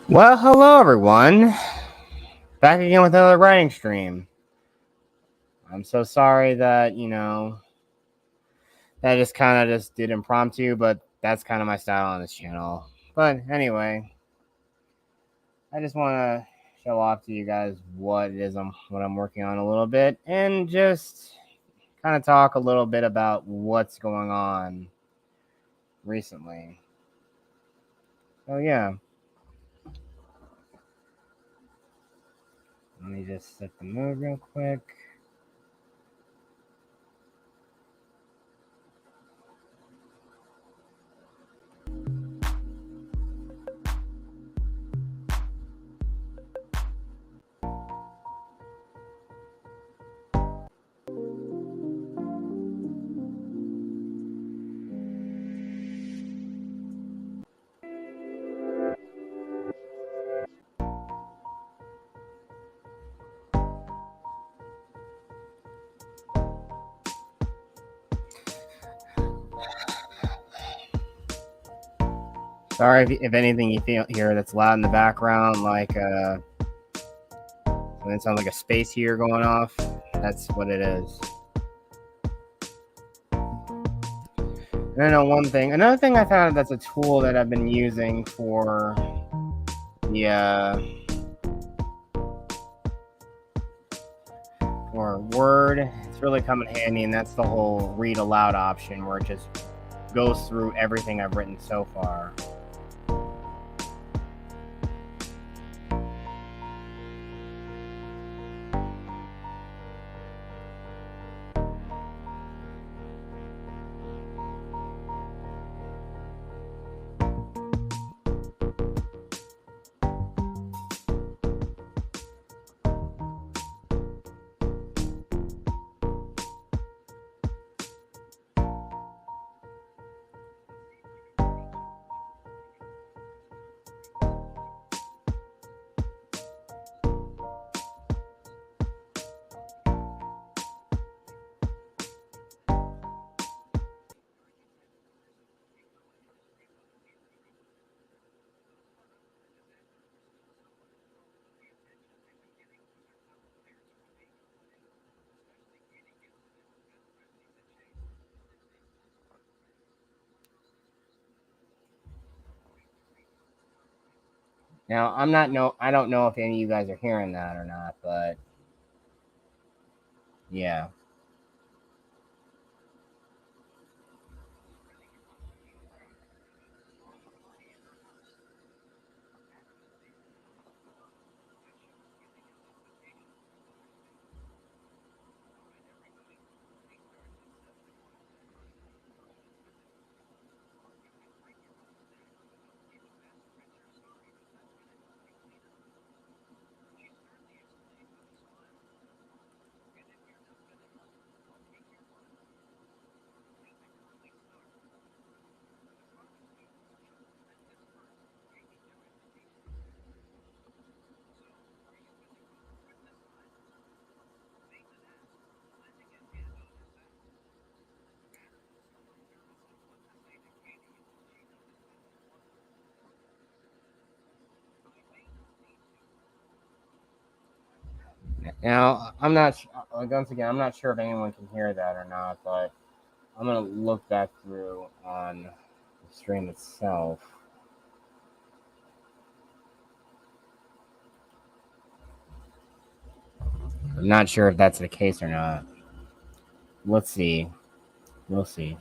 Well, hello everyone. Back again with another writing stream. I'm so sorry that, that just kind of just did impromptu, but that's kind of my style on this channel. But anyway, I just want to show off to you guys what I'm working on a little bit and just kind of talk a little bit about what's going on recently. So yeah. Let me just set the mood real quick. Sorry if anything you feel here that's loud in the background, like it sounds like a space heater going off. That's what it is. I know one thing. Another thing I found that's a tool that I've been using for for Word. It's really come in handy, and that's the whole read aloud option, where it just goes through everything I've written so far. Now, I don't know if any of you guys are hearing that or not, but yeah. Now, once again, I'm not sure if anyone can hear that or not, but I'm going to look back through on the stream itself. I'm not sure if that's the case or not. Let's see. We'll see.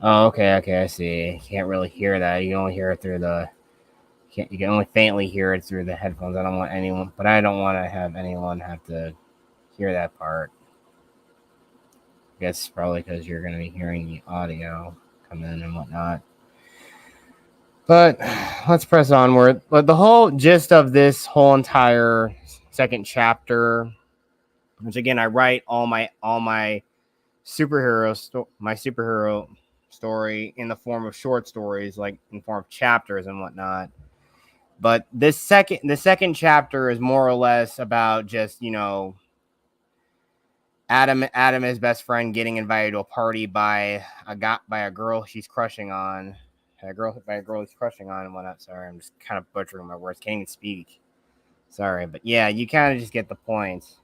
Oh, okay, I see. You can't really hear that. You can only hear it through you can only faintly hear it through the headphones. I don't want to have anyone have to hear that part. I guess probably because you're going to be hearing the audio come in and whatnot. But let's press onward. But the whole gist of this whole entire second chapter, which again I write all my superhero story in the form of short stories, like in form of chapters and whatnot. But the second chapter is more or less about just, Adam and his best friend getting invited to a party by a girl she's crushing on. A girl he's crushing on and whatnot. Sorry, I'm just kind of butchering my words. Can't even speak. Sorry, but yeah, you kind of just get the point.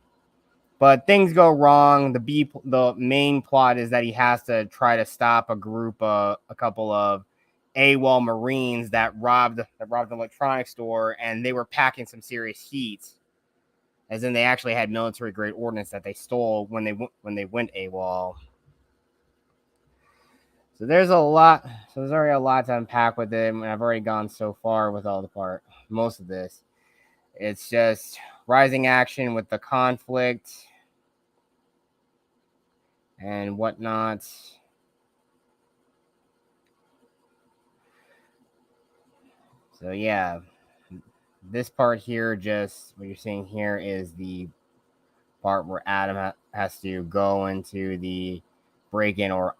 But things go wrong. The main plot is that he has to try to stop a couple of AWOL Marines that robbed an electronics store, and they were packing some serious heat. As in, they actually had military grade ordnance that they stole when they went AWOL. So there's a lot. So there's already a lot to unpack with it, and I've already gone so far with most of this. It's just rising action with the conflict and whatnot. So yeah, this part here, just what you're seeing here, is the part where Adam has to go into the break-in or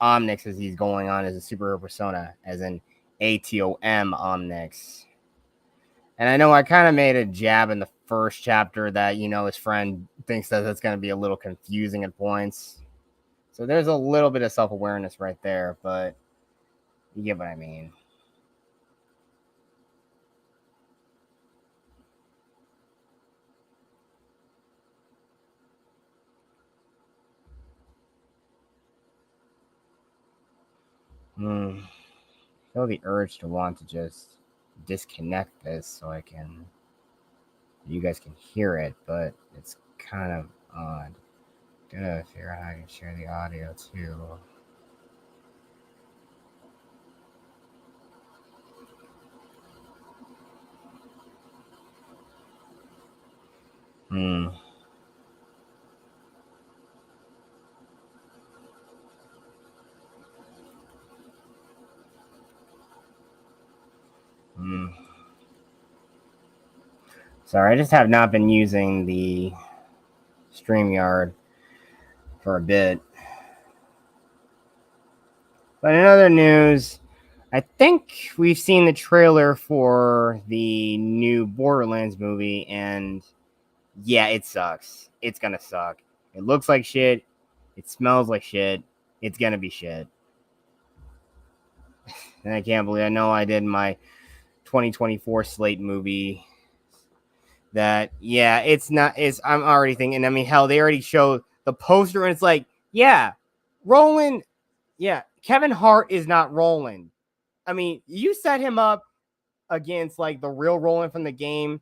Omnix, as he's going on as a superhero persona, as in ATOM Omnix. And I know I kind of made a jab in the first chapter that, his friend thinks that that's going to be a little confusing at points. So there's a little bit of self-awareness right there, but you get what I mean. I feel the urge to want to just disconnect this so you guys can hear it, but it's kind of odd. Gotta figure out how I can share the audio too. Hmm. Hmm. Sorry, I just have not been using the StreamYard for a bit. But in other news, I think we've seen the trailer for the new Borderlands movie, and yeah, it sucks. It's gonna suck. It looks like shit. It smells like shit. It's gonna be shit. And I can't believe I know I did my 2024 slate movie. That, yeah, it's not. I'm already thinking. I mean, hell, they already showed the poster, and it's like, yeah, Roland. Yeah, Kevin Hart is not Roland. I mean, you set him up against like the real Roland from the game.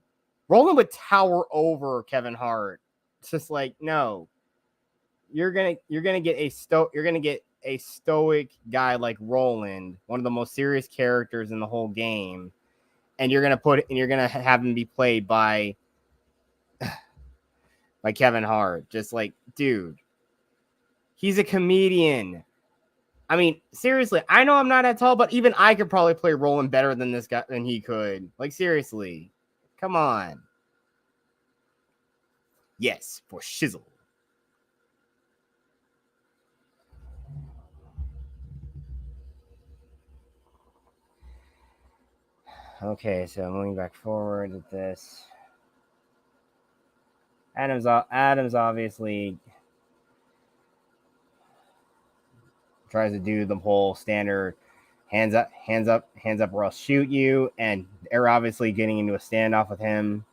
Roland would tower over Kevin Hart. It's just like, no, you're gonna get a stoic guy like Roland, one of the most serious characters in the whole game, and you're gonna have him be played by Kevin Hart. Just like, dude, he's a comedian. I mean, seriously, I know I'm not that tall, but even I could probably play Roland better than this guy than he could. Like, seriously, come on. Yes, for shizzle. Okay, so moving back forward with this, Adams obviously tries to do the whole standard hands up, or I'll shoot you, and they're obviously getting into a standoff with him.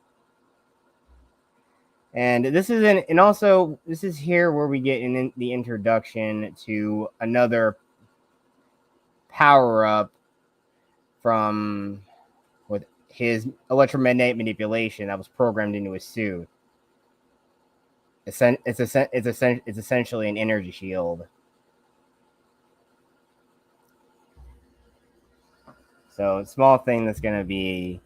And this is here where we get in the introduction to another power up from with his electromagnetic manipulation that was programmed into his suit. It's essentially an energy shield. So a small thing that is gonna be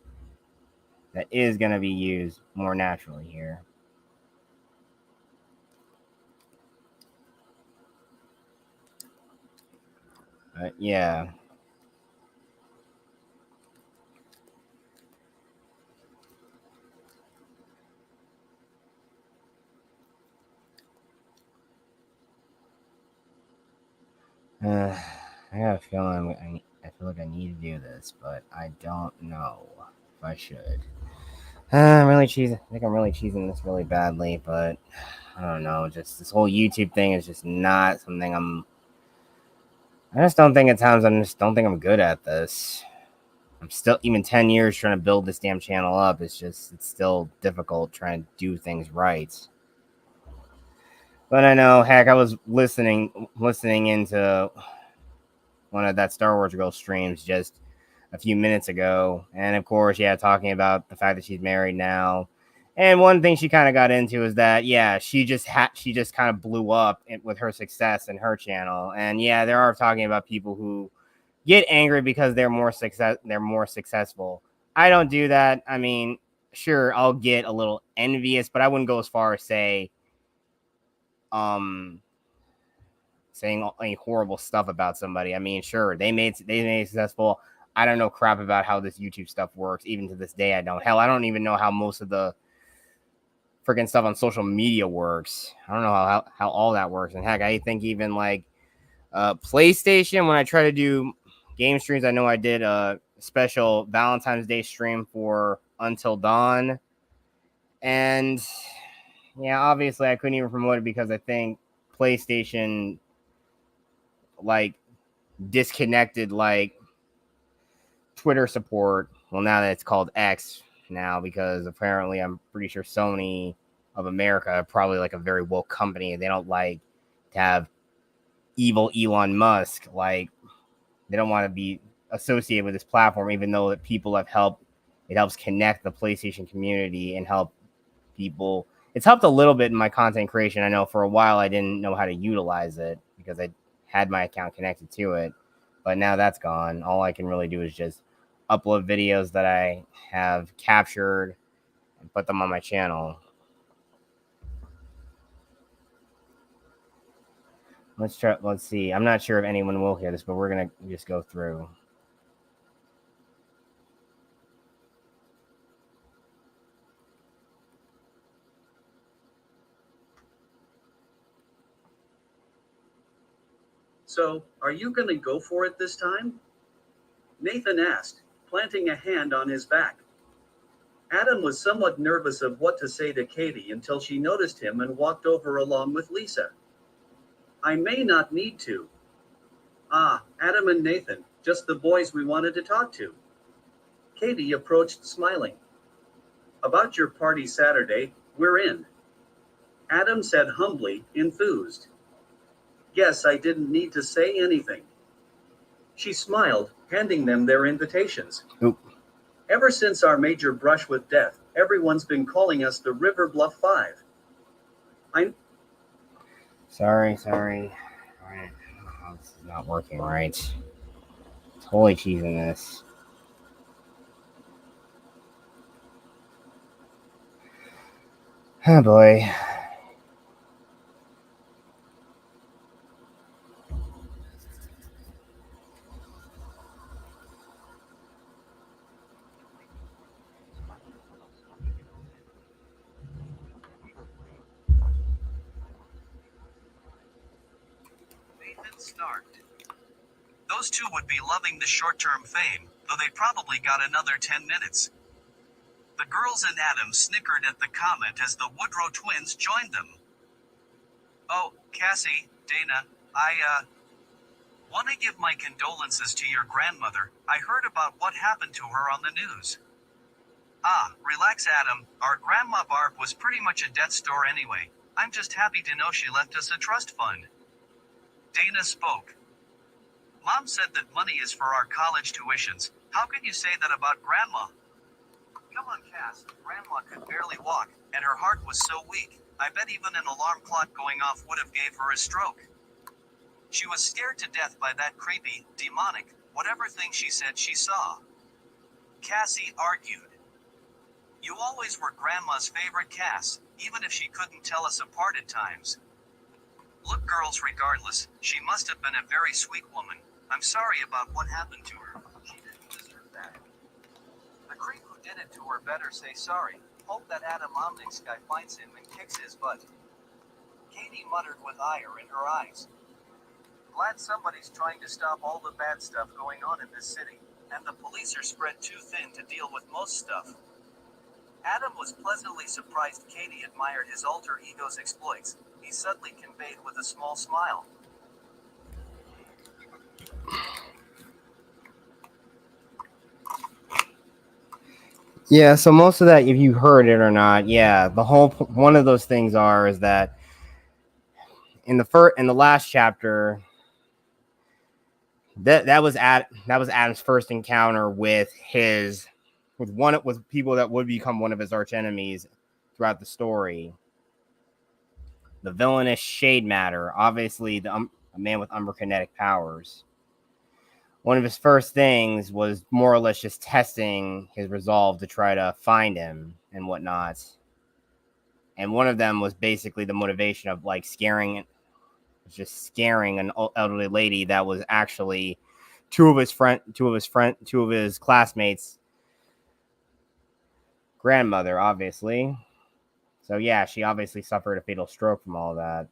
used more naturally here. Yeah. I have a feeling I feel like I need to do this, but I don't know. if I should. I'm really cheesing. I think I'm really cheesing this really badly, but I don't know. Just this whole YouTube thing is just not something I just don't think at times I just don't think I'm good at this. I'm still even 10 years trying to build this damn channel up. It's still difficult trying to do things right. But I know, heck, I was listening into one of that Star Wars girl streams just a few minutes ago, and of course, yeah, talking about the fact that she's married now. And one thing she kind of got into is that, yeah, she just kind of blew up with her success in her channel. And yeah, there are talking about people who get angry because they're more successful. I don't do that. I mean, sure, I'll get a little envious, but I wouldn't go as far as um saying any horrible stuff about somebody. I mean, sure, they made it successful. I don't know crap about how this YouTube stuff works. Even to this day, I don't. Hell, I don't even know how most of the freaking stuff on social media works. I don't know how all that works. And heck, I think even like PlayStation, when I try to do game streams, I know I did a special Valentine's Day stream for Until Dawn. And yeah, obviously I couldn't even promote it because I think PlayStation like disconnected like Twitter support. Well, now that it's called X now, because apparently I'm pretty sure Sony of America are probably like a very woke company. They don't like to have evil Elon Musk. Like, they don't want to be associated with this platform, even though that people have helped. It helps connect the PlayStation community and help people. It's helped a little bit in my content creation. I know for a while I didn't know how to utilize it because I had my account connected to it, but now that's gone. All I can really do is just upload videos that I have captured and put them on my channel. Let's try. Let's see. I'm not sure if anyone will hear this, but we're gonna just go through. So, are you going to go for it this time? Nathan asked, planting a hand on his back. Adam was somewhat nervous of what to say to Katie until she noticed him and walked over along with Lisa. I may not need to. Ah, Adam and Nathan, just the boys we wanted to talk to. Katie approached smiling. About your party Saturday, we're in. Adam said humbly, enthused. Guess I didn't need to say anything. She smiled, handing them their invitations. Oop. Ever since our major brush with death, everyone's been calling us the River Bluff Five. I'm Sorry. Alright. Oh, this is not working right. Totally cheesing this. Oh boy. Nathan snarked. Those two would be loving the short-term fame, though they probably got another 10 minutes. The girls and Adam snickered at the comment as the Woodrow twins joined them. Oh, Cassie, Dana, I want to give my condolences to your grandmother. I heard about what happened to her on the news. Ah, relax, Adam. Our grandma Barb was pretty much a death store anyway. I'm just happy to know she left us a trust fund. Dana spoke. Mom said that money is for our college tuitions. How can you say that about Grandma? Come on, Cass. Grandma could barely walk, and her heart was so weak. I bet even an alarm clock going off would have gave her a stroke. She was scared to death by that creepy, demonic, whatever thing she said she saw. Cassie argued. You always were Grandma's favorite, Cass, even if she couldn't tell us apart at times. Look, girls, regardless, she must have been a very sweet woman. I'm sorry about what happened to her. She didn't deserve that. The creep who did it to her better say sorry. Hope that Adam Omnix guy finds him and kicks his butt. Katie muttered with ire in her eyes. Glad somebody's trying to stop all the bad stuff going on in this city. and the police are spread too thin to deal with most stuff. Adam was pleasantly surprised Katie admired his alter ego's exploits. He subtly conveyed with a small smile. Yeah, so most of that, if you heard it or not, yeah, the whole one of those things is that in the last chapter, that was Adam's first encounter with people that would become one of his arch enemies throughout the story. The villainous Shade Matter, obviously a man with umberkinetic powers. One of his first things was more or less just testing his resolve to try to find him and whatnot. And one of them was basically the motivation of like scaring an elderly lady that was actually two of his classmates' grandmother, obviously. So yeah, she obviously suffered a fatal stroke from all that.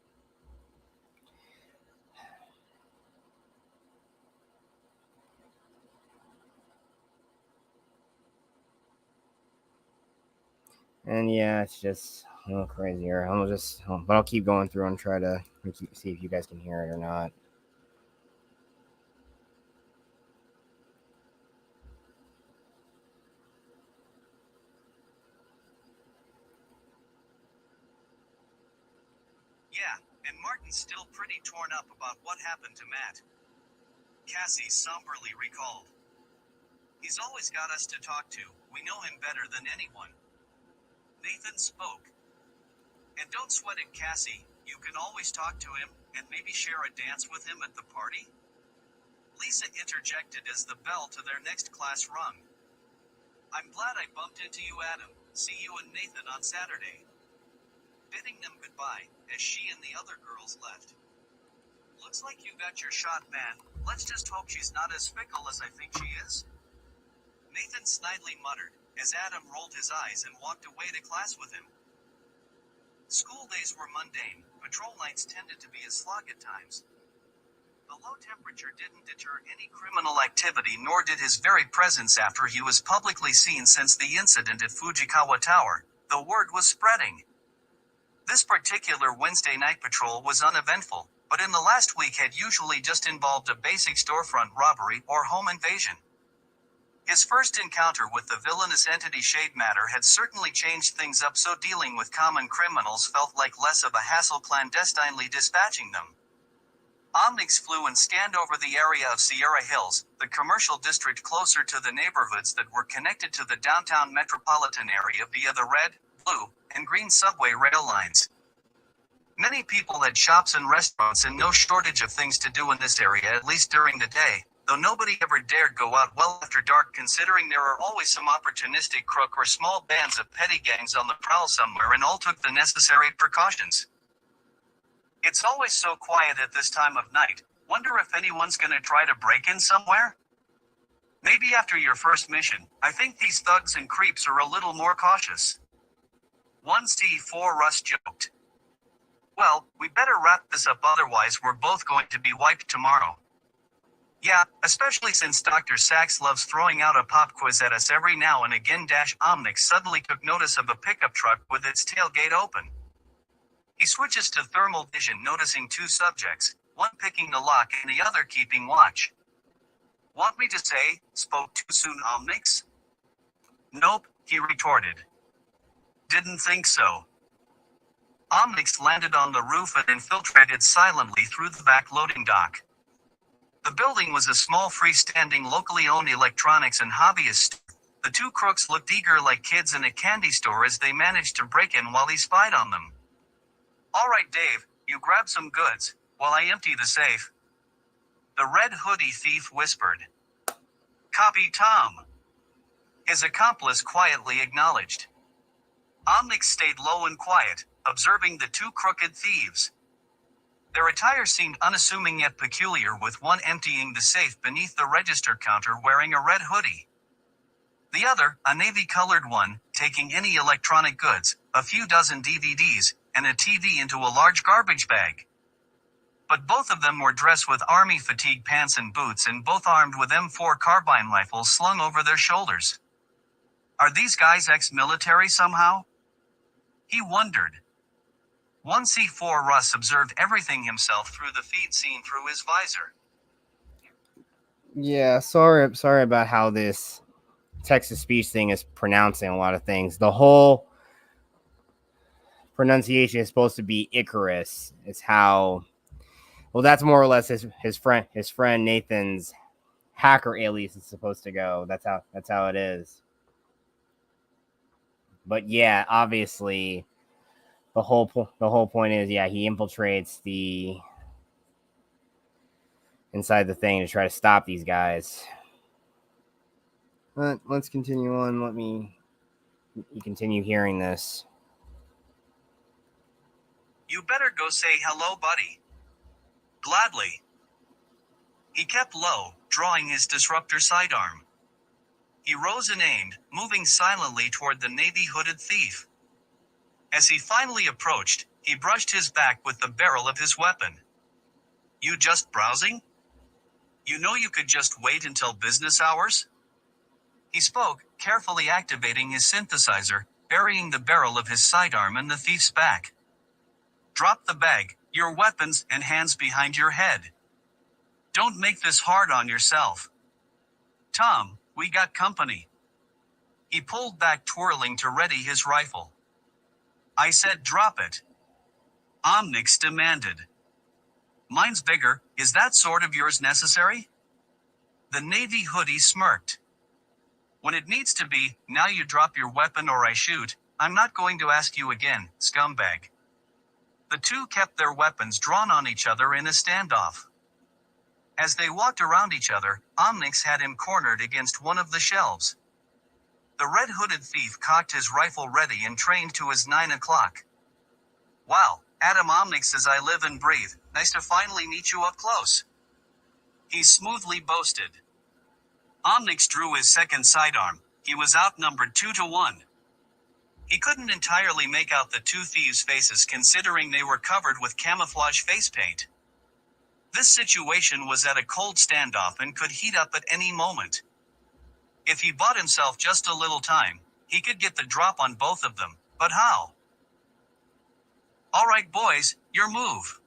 And yeah, it's just a little crazier. But I'll keep going through and try to see if you guys can hear it or not. Yeah, and Martin's still pretty torn up about what happened to Matt. Cassie somberly recalled. He's always got us to talk to. We know him better than anyone. Nathan spoke. And don't sweat it, Cassie. You can always talk to him, and maybe share a dance with him at the party? Lisa interjected as the bell to their next class rung. I'm glad I bumped into you, Adam. See you and Nathan on Saturday. Bidding them goodbye, as she and the other girls left. Looks like you got your shot, man. Let's just hope she's not as fickle as I think she is. Nathan snidely muttered, as Adam rolled his eyes and walked away to class with him. School days were mundane. Patrol nights tended to be a slog at times. The low temperature didn't deter any criminal activity, nor did his very presence after he was publicly seen since the incident at Fujikawa Tower. The word was spreading. This particular Wednesday night patrol was uneventful, but in the last week had usually just involved a basic storefront robbery or home invasion. His first encounter with the villainous entity Shade Matter had certainly changed things up, so dealing with common criminals felt like less of a hassle clandestinely dispatching them. Omnix flew and scanned over the area of Sierra Hills, the commercial district closer to the neighborhoods that were connected to the downtown metropolitan area via the red, blue, and green subway rail lines. Many people had shops and restaurants and no shortage of things to do in this area, at least during the day, though nobody ever dared go out well after dark, considering there are always some opportunistic crook or small bands of petty gangs on the prowl somewhere, and all took the necessary precautions. It's always so quiet at this time of night. Wonder if anyone's gonna try to break in somewhere? Maybe after your first mission, I think these thugs and creeps are a little more cautious. 1C4 Russ joked. Well, we better wrap this up, otherwise we're both going to be wiped tomorrow. Yeah, especially since Dr. Sachs loves throwing out a pop quiz at us every now and again. Omnix suddenly took notice of a pickup truck with its tailgate open. He switches to thermal vision, noticing two subjects, one picking the lock and the other keeping watch. Want me to say, spoke too soon, Omnix? Nope, he retorted. Didn't think so. Omnix landed on the roof and infiltrated silently through the back loading dock. The building was a small freestanding locally owned electronics and hobbyist store. The two crooks looked eager like kids in a candy store as they managed to break in while he spied on them. All right, Dave, you grab some goods, while I empty the safe. The red hoodie thief whispered. Copy, Tom. His accomplice quietly acknowledged. Omnix stayed low and quiet, observing the two crooked thieves. Their attire seemed unassuming yet peculiar, with one emptying the safe beneath the register counter wearing a red hoodie. The other, a navy-colored one, taking any electronic goods, a few dozen DVDs, and a TV into a large garbage bag. But both of them were dressed with army fatigue pants and boots and both armed with M4 carbine rifles slung over their shoulders. Are these guys ex-military somehow? He wondered. 1C4 Russ observed everything himself through the feed seen through his visor. Yeah, sorry about how this text-to-speech thing is pronouncing a lot of things. The whole pronunciation is supposed to be Icarus. It's how, well, that's more or less his friend Nathan's hacker alias is supposed to go. That's how it is. But yeah, obviously, the whole point is, yeah, he infiltrates the inside the thing to try to stop these guys. But let's continue on. Let me continue hearing this. You better go say hello, buddy. Gladly. He kept low, drawing his disruptor sidearm. He rose and aimed, moving silently toward the navy hooded thief. As he finally approached, he brushed his back with the barrel of his weapon. You just browsing? You know you could just wait until business hours? He spoke, carefully activating his synthesizer, burying the barrel of his sidearm in the thief's back. Drop the bag, your weapons, and hands behind your head. Don't make this hard on yourself. Tom, we got company. He pulled back, twirling to ready his rifle. I said drop it. Omnix demanded. Mine's bigger, is that sword of yours necessary? The navy hoodie smirked. When it needs to be, now you drop your weapon or I shoot. I'm not going to ask you again, scumbag. The two kept their weapons drawn on each other in a standoff. As they walked around each other, Omnix had him cornered against one of the shelves. The red-hooded thief cocked his rifle ready and trained to his 9 o'clock. Wow, Adam Omnix as I live and breathe, nice to finally meet you up close. He smoothly boasted. Omnix drew his second sidearm. He was outnumbered 2-1. He couldn't entirely make out the two thieves' faces considering they were covered with camouflage face paint. This situation was at a cold standoff and could heat up at any moment. If he bought himself just a little time, he could get the drop on both of them, but how? All right, boys, your move.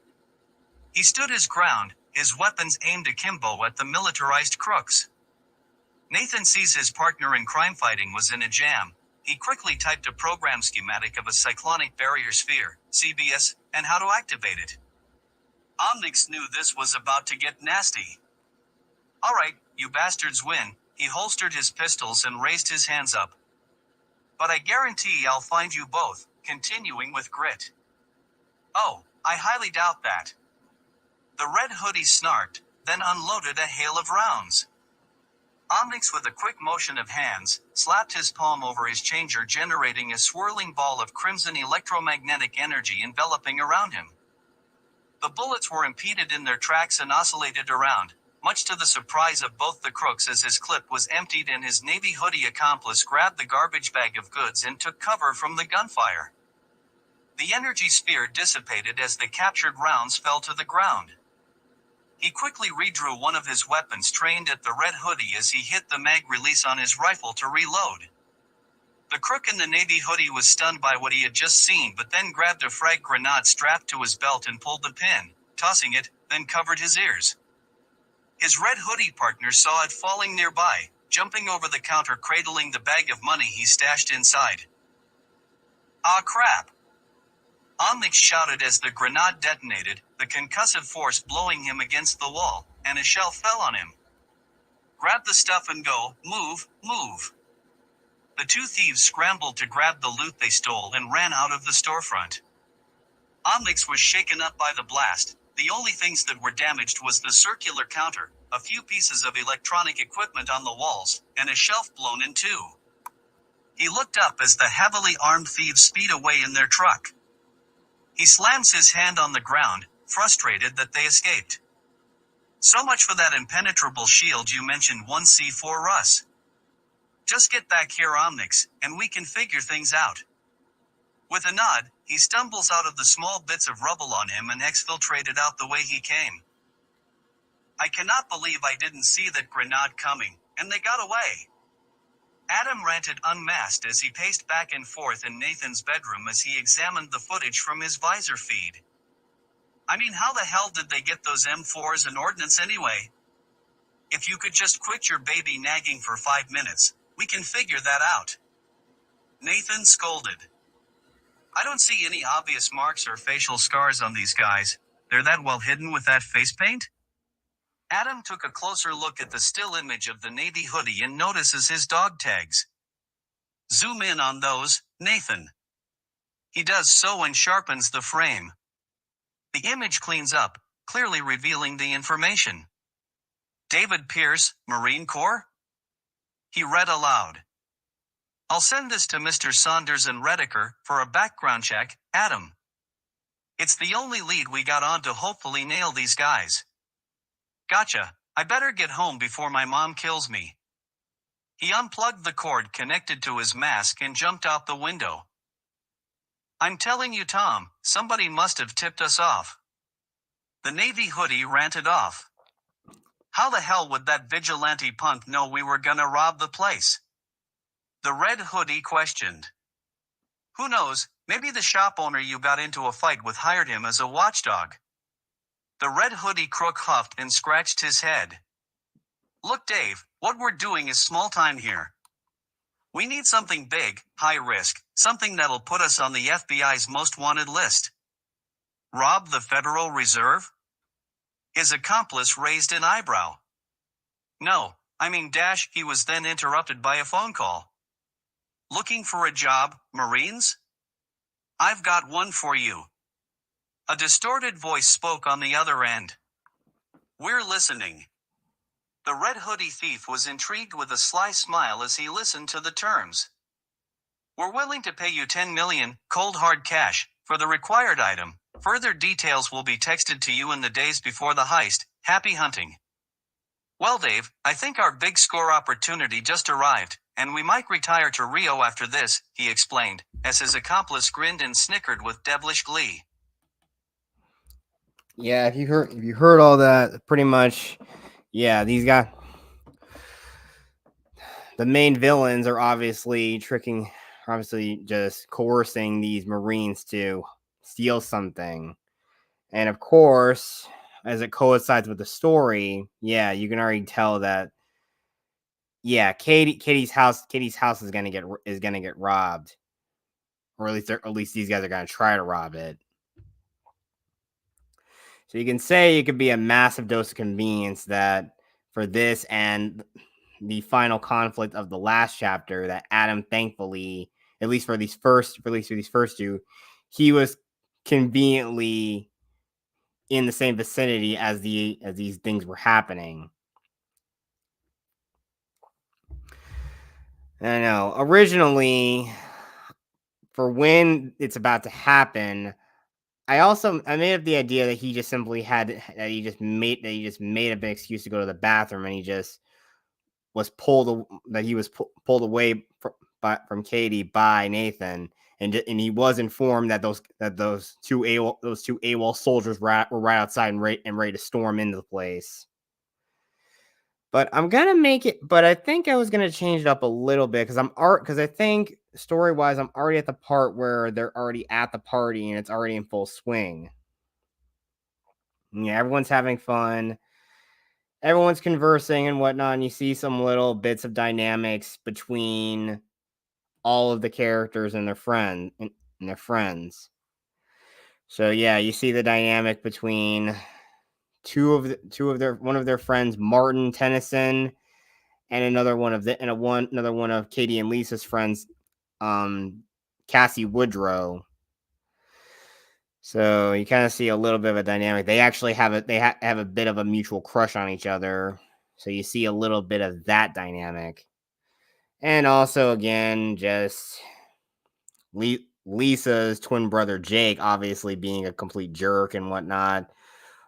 He stood his ground, his weapons aimed akimbo at the militarized crooks. Nathan sees his partner in crime fighting was in a jam. He quickly typed a program schematic of a cyclonic barrier sphere, CBS, and how to activate it. Omnix knew this was about to get nasty. All right, you bastards win. He holstered his pistols and raised his hands up. But I guarantee I'll find you both, continuing with grit. Oh, I highly doubt that. The red hoodie snarked, then unloaded a hail of rounds. Omnix, with a quick motion of hands, slapped his palm over his changer, generating a swirling ball of crimson electromagnetic energy enveloping around him. The bullets were impeded in their tracks and oscillated around, much to the surprise of both the crooks as his clip was emptied and his navy hoodie accomplice grabbed the garbage bag of goods and took cover from the gunfire. The energy sphere dissipated as the captured rounds fell to the ground. He quickly redrew one of his weapons trained at the red hoodie as he hit the mag release on his rifle to reload. The crook in the navy hoodie was stunned by what he had just seen, but then grabbed a frag grenade strapped to his belt and pulled the pin, tossing it, then covered his ears. His red hoodie partner saw it falling nearby, jumping over the counter, cradling the bag of money he stashed inside. Ah, crap! Omnix shouted as the grenade detonated, the concussive force blowing him against the wall, and a shell fell on him. Grab the stuff and go, move, move. The two thieves scrambled to grab the loot they stole and ran out of the storefront. Omnix was shaken up by the blast. The only things that were damaged was the circular counter, a few pieces of electronic equipment on the walls, and a shelf blown in two. He looked up as the heavily armed thieves speed away in their truck. He slams his hand on the ground, frustrated that they escaped. So much for that impenetrable shield you mentioned, 1C4 Russ. Just get back here, Omnix, and we can figure things out. With a nod, he stumbles out of the small bits of rubble on him and exfiltrated out the way he came. I cannot believe I didn't see that grenade coming, and they got away. Adam ranted unmasked as he paced back and forth in Nathan's bedroom as he examined the footage from his visor feed. I mean, how the hell did they get those M4s and ordnance anyway? If you could just quit your baby nagging for 5 minutes, we can figure that out. Nathan scolded. I don't see any obvious marks or facial scars on these guys. They're that well hidden with that face paint? Adam took a closer look at the still image of the navy hoodie and notices his dog tags. Zoom in on those, Nathan. He does so and sharpens the frame. The image cleans up, clearly revealing the information. David Pierce, Marine Corps? He read aloud. I'll send this to Mr. Saunders and Rediker for a background check, Adam. It's the only lead we got on to hopefully nail these guys. Gotcha. I better get home before my mom kills me. He unplugged the cord connected to his mask and jumped out the window. I'm telling you, Tom, somebody must have tipped us off. The navy hoodie ranted off. How the hell would that vigilante punk know we were gonna rob the place? The red hoodie questioned. Who knows, maybe the shop owner you got into a fight with hired him as a watchdog. The red hoodie crook huffed and scratched his head. Look, Dave, what we're doing is small time here. We need something big, high risk, something that'll put us on the FBI's most wanted list. Rob the Federal Reserve? His accomplice raised an eyebrow. No, I mean dash, he was then interrupted by a phone call. Looking for a job, Marines? I've got one for you. A distorted voice spoke on the other end. We're listening. The red hoodie thief was intrigued with a sly smile as he listened to the terms. We're willing to pay you $10 million, cold hard cash, for the required item. Further details will be texted to you in the days before the heist. Happy hunting. Well, Dave, I think our big score opportunity just arrived, and we might retire to Rio after this, he explained, as his accomplice grinned and snickered with devilish glee. Yeah, if you heard all that, pretty much, yeah, these guys, the main villains are obviously just coercing these Marines to steal something. And of course, as it coincides with the story, yeah, you can already tell that, yeah, Katie's house is gonna get robbed, or at least these guys are gonna try to rob it. So you can say it could be a massive dose of convenience that for this and the final conflict of the last chapter, that Adam, thankfully, at least for these first two, he was conveniently in the same vicinity as these things were happening. I know. Originally, for when it's about to happen, I made up the idea that he just simply made up an excuse to go to the bathroom, and he just was pulled away from Katie by Nathan, and he was informed that those two AWOL soldiers were right outside and ready to storm into the place. But I'm gonna make it. But I think I was gonna change it up a little bit because I think story wise I'm already at the part where they're already at the party and it's already in full swing. Yeah, everyone's having fun. Everyone's conversing and whatnot, and you see some little bits of dynamics between all of the characters and their friends. So yeah, you see the dynamic between one of their friends, Martin Tennyson, and another one of Katie and Lisa's friends, Cassie Woodrow. So you kind of see a little bit of a dynamic. They actually have have a bit of a mutual crush on each other. So you see a little bit of that dynamic. And also, again, just Lisa's twin brother Jake, obviously being a complete jerk and whatnot,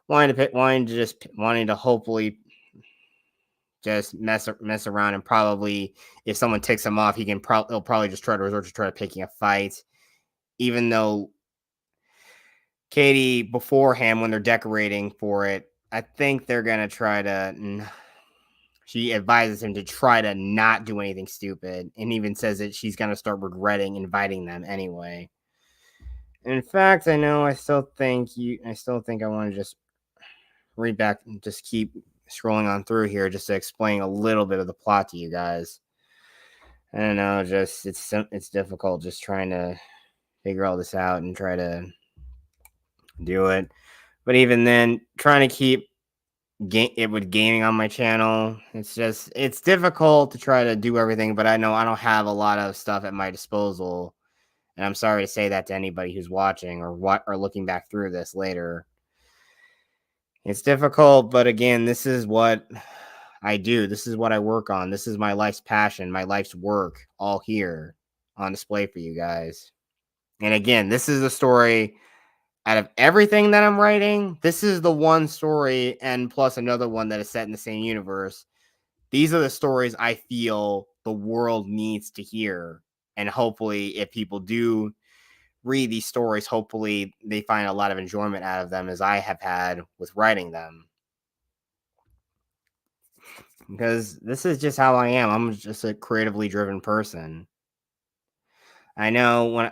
wanting to hopefully just mess around, and probably if someone ticks him off, he'll probably just try to resort to picking a fight. even though Katie beforehand, when they're decorating for it, I think they're gonna try to. She advises him to try to not do anything stupid, and even says that she's gonna start regretting inviting them anyway. In fact, I know I still think I want to just read back and just keep scrolling on through here just to explain a little bit of the plot to you guys. I don't know, just it's difficult just trying to figure all this out and try to do it. But even then, trying to keep it with gaming on my channel, it's difficult to try to do everything. But I know I don't have a lot of stuff at my disposal, and I'm sorry to say that to anybody who's watching or looking back through this later. It's difficult, but again, this is what I do. This is what I work on. This is my life's passion, my life's work, all here on display for you guys. And again, this is a story out of everything that I'm writing. This is the one story, and plus another one that is set in the same universe. These are the stories I feel the world needs to hear. And hopefully, if people do read these stories, hopefully they find a lot of enjoyment out of them as I have had with writing them. Because this is just how I am. I'm just a creatively driven person. I know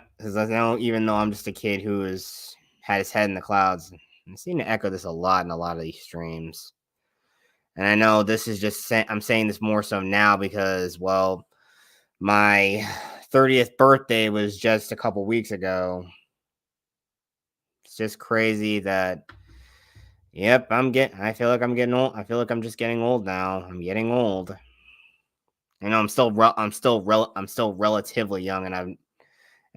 even though I'm just a kid who has had his head in the clouds, I seem to echo this a lot in a lot of these streams. And I know this is I'm saying this more so now because, well, my 30th birthday was just a couple weeks ago. It's just crazy that, yep, I feel like I'm getting old. I feel like I'm just getting old now. I'm getting old. I know I'm still relatively young, and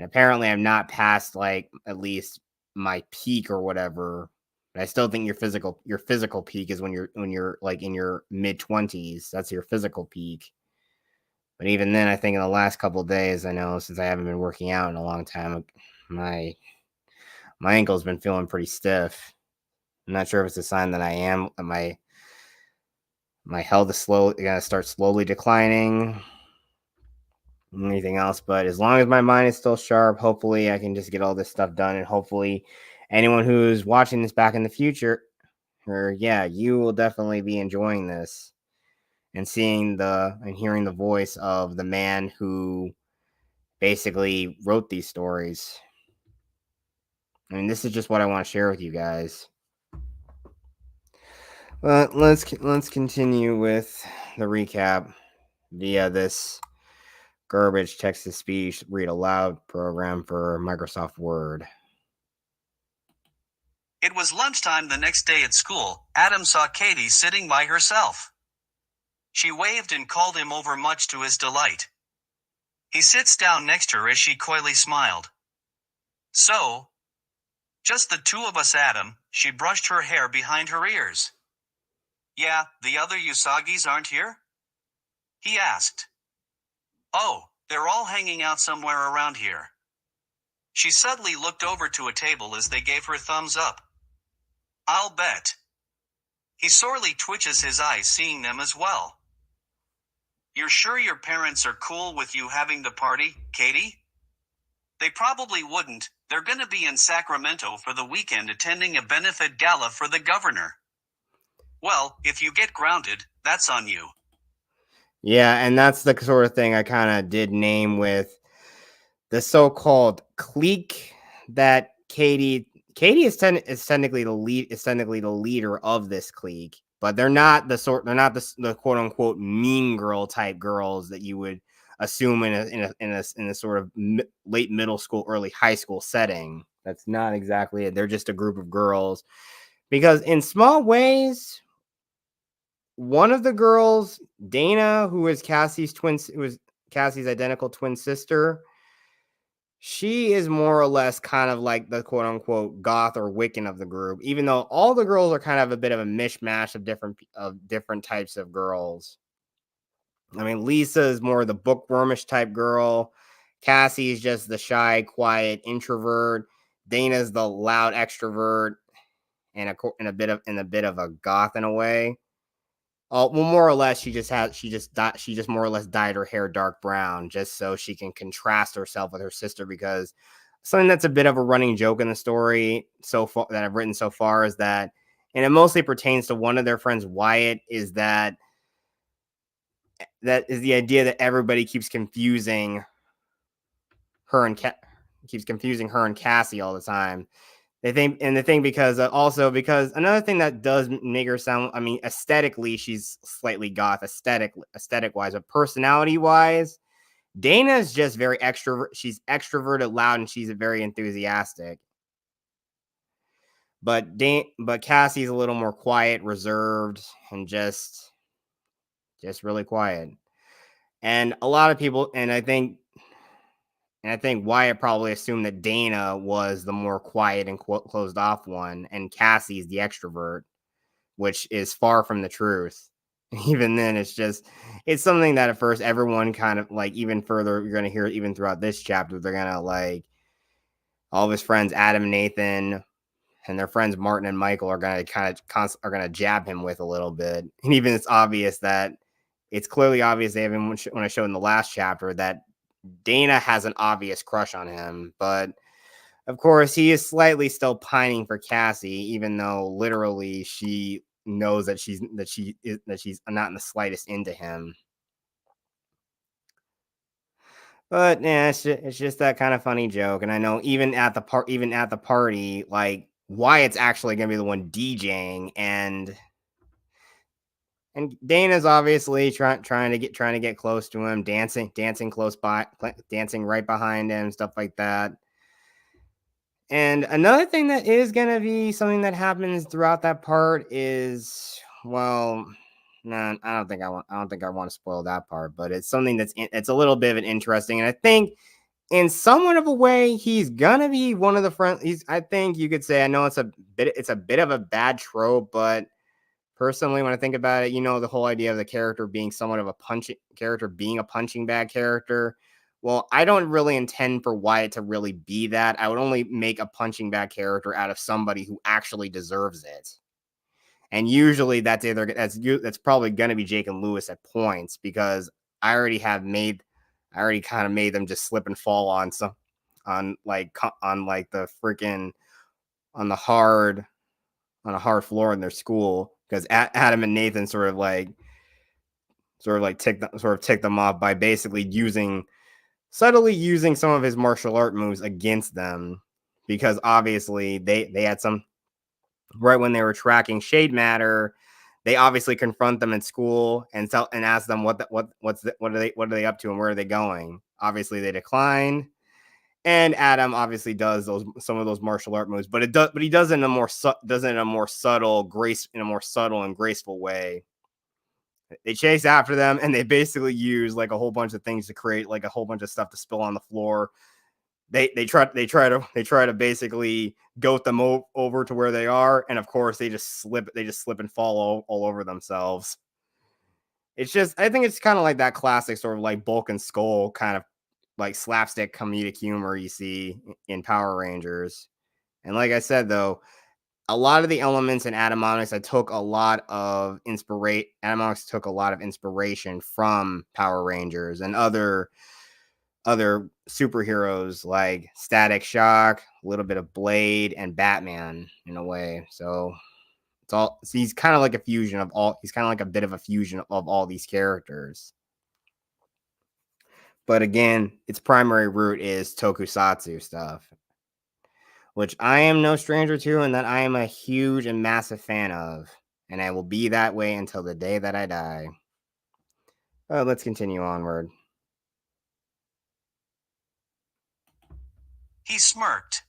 apparently I'm not past like at least my peak or whatever. But I still think your physical peak is when you're like in your mid-20s. That's your physical peak. But even then, I think in the last couple of days, I know since I haven't been working out in a long time, my ankle's been feeling pretty stiff. I'm not sure if it's a sign that my health is gonna start slowly declining. Anything else, but as long as my mind is still sharp, hopefully I can just get all this stuff done, and hopefully anyone who's watching this back in the future, you will definitely be enjoying this and hearing the voice of the man who basically wrote these stories. I mean, this is just what I want to share with you guys. But let's continue with the recap via this garbage text-to-speech read aloud program for Microsoft Word. It was lunchtime the next day at school. Adam saw Katie sitting by herself. She waved and called him over, much to his delight. He sits down next to her as she coyly smiled. So, just the two of us, Adam. She brushed her hair behind her ears. Yeah, the other Usagi's aren't here? He asked. Oh, they're all hanging out somewhere around here. She suddenly looked over to a table as they gave her thumbs up. I'll bet. He sorely twitches his eyes seeing them as well. You're sure your parents are cool with you having the party, Katie? They probably wouldn't. They're gonna be in Sacramento for the weekend attending a benefit gala for the governor. Well, if you get grounded, that's on you. Yeah, and that's the sort of thing I kind of did name with the so-called clique that Katie is technically the leader of this clique, but they're not the quote unquote mean girl type girls that you would assume in a sort of late middle school, early high school setting. That's not exactly it. They're just a group of girls, because in small ways, one of the girls, Dana, who is Cassie's identical twin sister, she is more or less kind of like the quote unquote goth or Wiccan of the group, even though all the girls are kind of a bit of a mishmash of different types of girls. I mean, Lisa is more the bookwormish type girl. Cassie is just the shy, quiet introvert. Dana's the loud extrovert and a bit of a goth in a way. Well, more or less, she just more or less dyed her hair dark brown just so she can contrast herself with her sister, because something that's a bit of a running joke in the story so far that I've written so far is that, and it mostly pertains to one of their friends, Wyatt, is that the idea that everybody keeps confusing her and Cassie all the time. They think, and the thing because also because another thing that does make her sound, I mean, aesthetically, she's slightly goth, aesthetic wise, but personality wise, Dana is just very extrovert. She's extroverted, loud, and she's very enthusiastic. But Cassie's a little more quiet, reserved, and just really quiet. And a lot of people, and I think Wyatt probably assumed that Dana was the more quiet and closed off one, and Cassie's the extrovert, which is far from the truth. Even then, it's something that at first everyone kind of like, even further, you're going to hear even throughout this chapter, they're going to like, all of his friends, Adam and Nathan, and their friends Martin and Michael are going to jab him with a little bit. And even it's clearly obvious, they haven't, when I showed in the last chapter, that Dana has an obvious crush on him, but of course he is slightly still pining for Cassie, even though literally she knows that she's not in the slightest into him. But yeah, it's just that kind of funny joke. And I know even at the party, like Wyatt's actually gonna be the one DJing, and Dana's obviously trying to get close to him, dancing close by, dancing right behind him, stuff like that. And another thing that is gonna be something that happens throughout that part is, well, no, I don't think I want to spoil that part, but it's something it's a little bit of an interesting, and I think in somewhat of a way, he's gonna be one of the front. I think you could say, I know it's a bit of a bad trope, but personally, when I think about it, the whole idea of the character being somewhat of a punching bag character. Well, I don't really intend for Wyatt to really be that. I would only make a punching bag character out of somebody who actually deserves it. And usually that's probably going to be Jake and Lewis at points, because I already kind of made them just slip and fall on the freaking on the hard on a hard floor in their school, because Adam and Nathan sort of ticked them off by basically subtly using some of his martial art moves against them, because obviously they had some, right when they were tracking Shade Matter, they obviously confront them in school and ask them what are they up to and where are they going. Obviously they decline. And Adam obviously does some of those martial art moves, but he does it in a more subtle and graceful way. They chase after them, and they basically use like a whole bunch of things to create like a whole bunch of stuff to spill on the floor. They try to basically goat them over to where they are, and of course they just slip and fall all over themselves. I think it's kind of like that classic sort of like Bulk and Skull kind of like slapstick comedic humor you see in Power Rangers. And like I said, though, a lot of the elements in Atomonix, Atomonix took a lot of inspiration from Power Rangers and other superheroes like Static Shock, a little bit of Blade, and Batman in a way. So he's kind of like he's kind of like a bit of a fusion of all these characters. But again, its primary root is tokusatsu stuff, which I am no stranger to, and that I am a huge and massive fan of, and I will be that way until the day that I die. Let's continue onward. He smirked.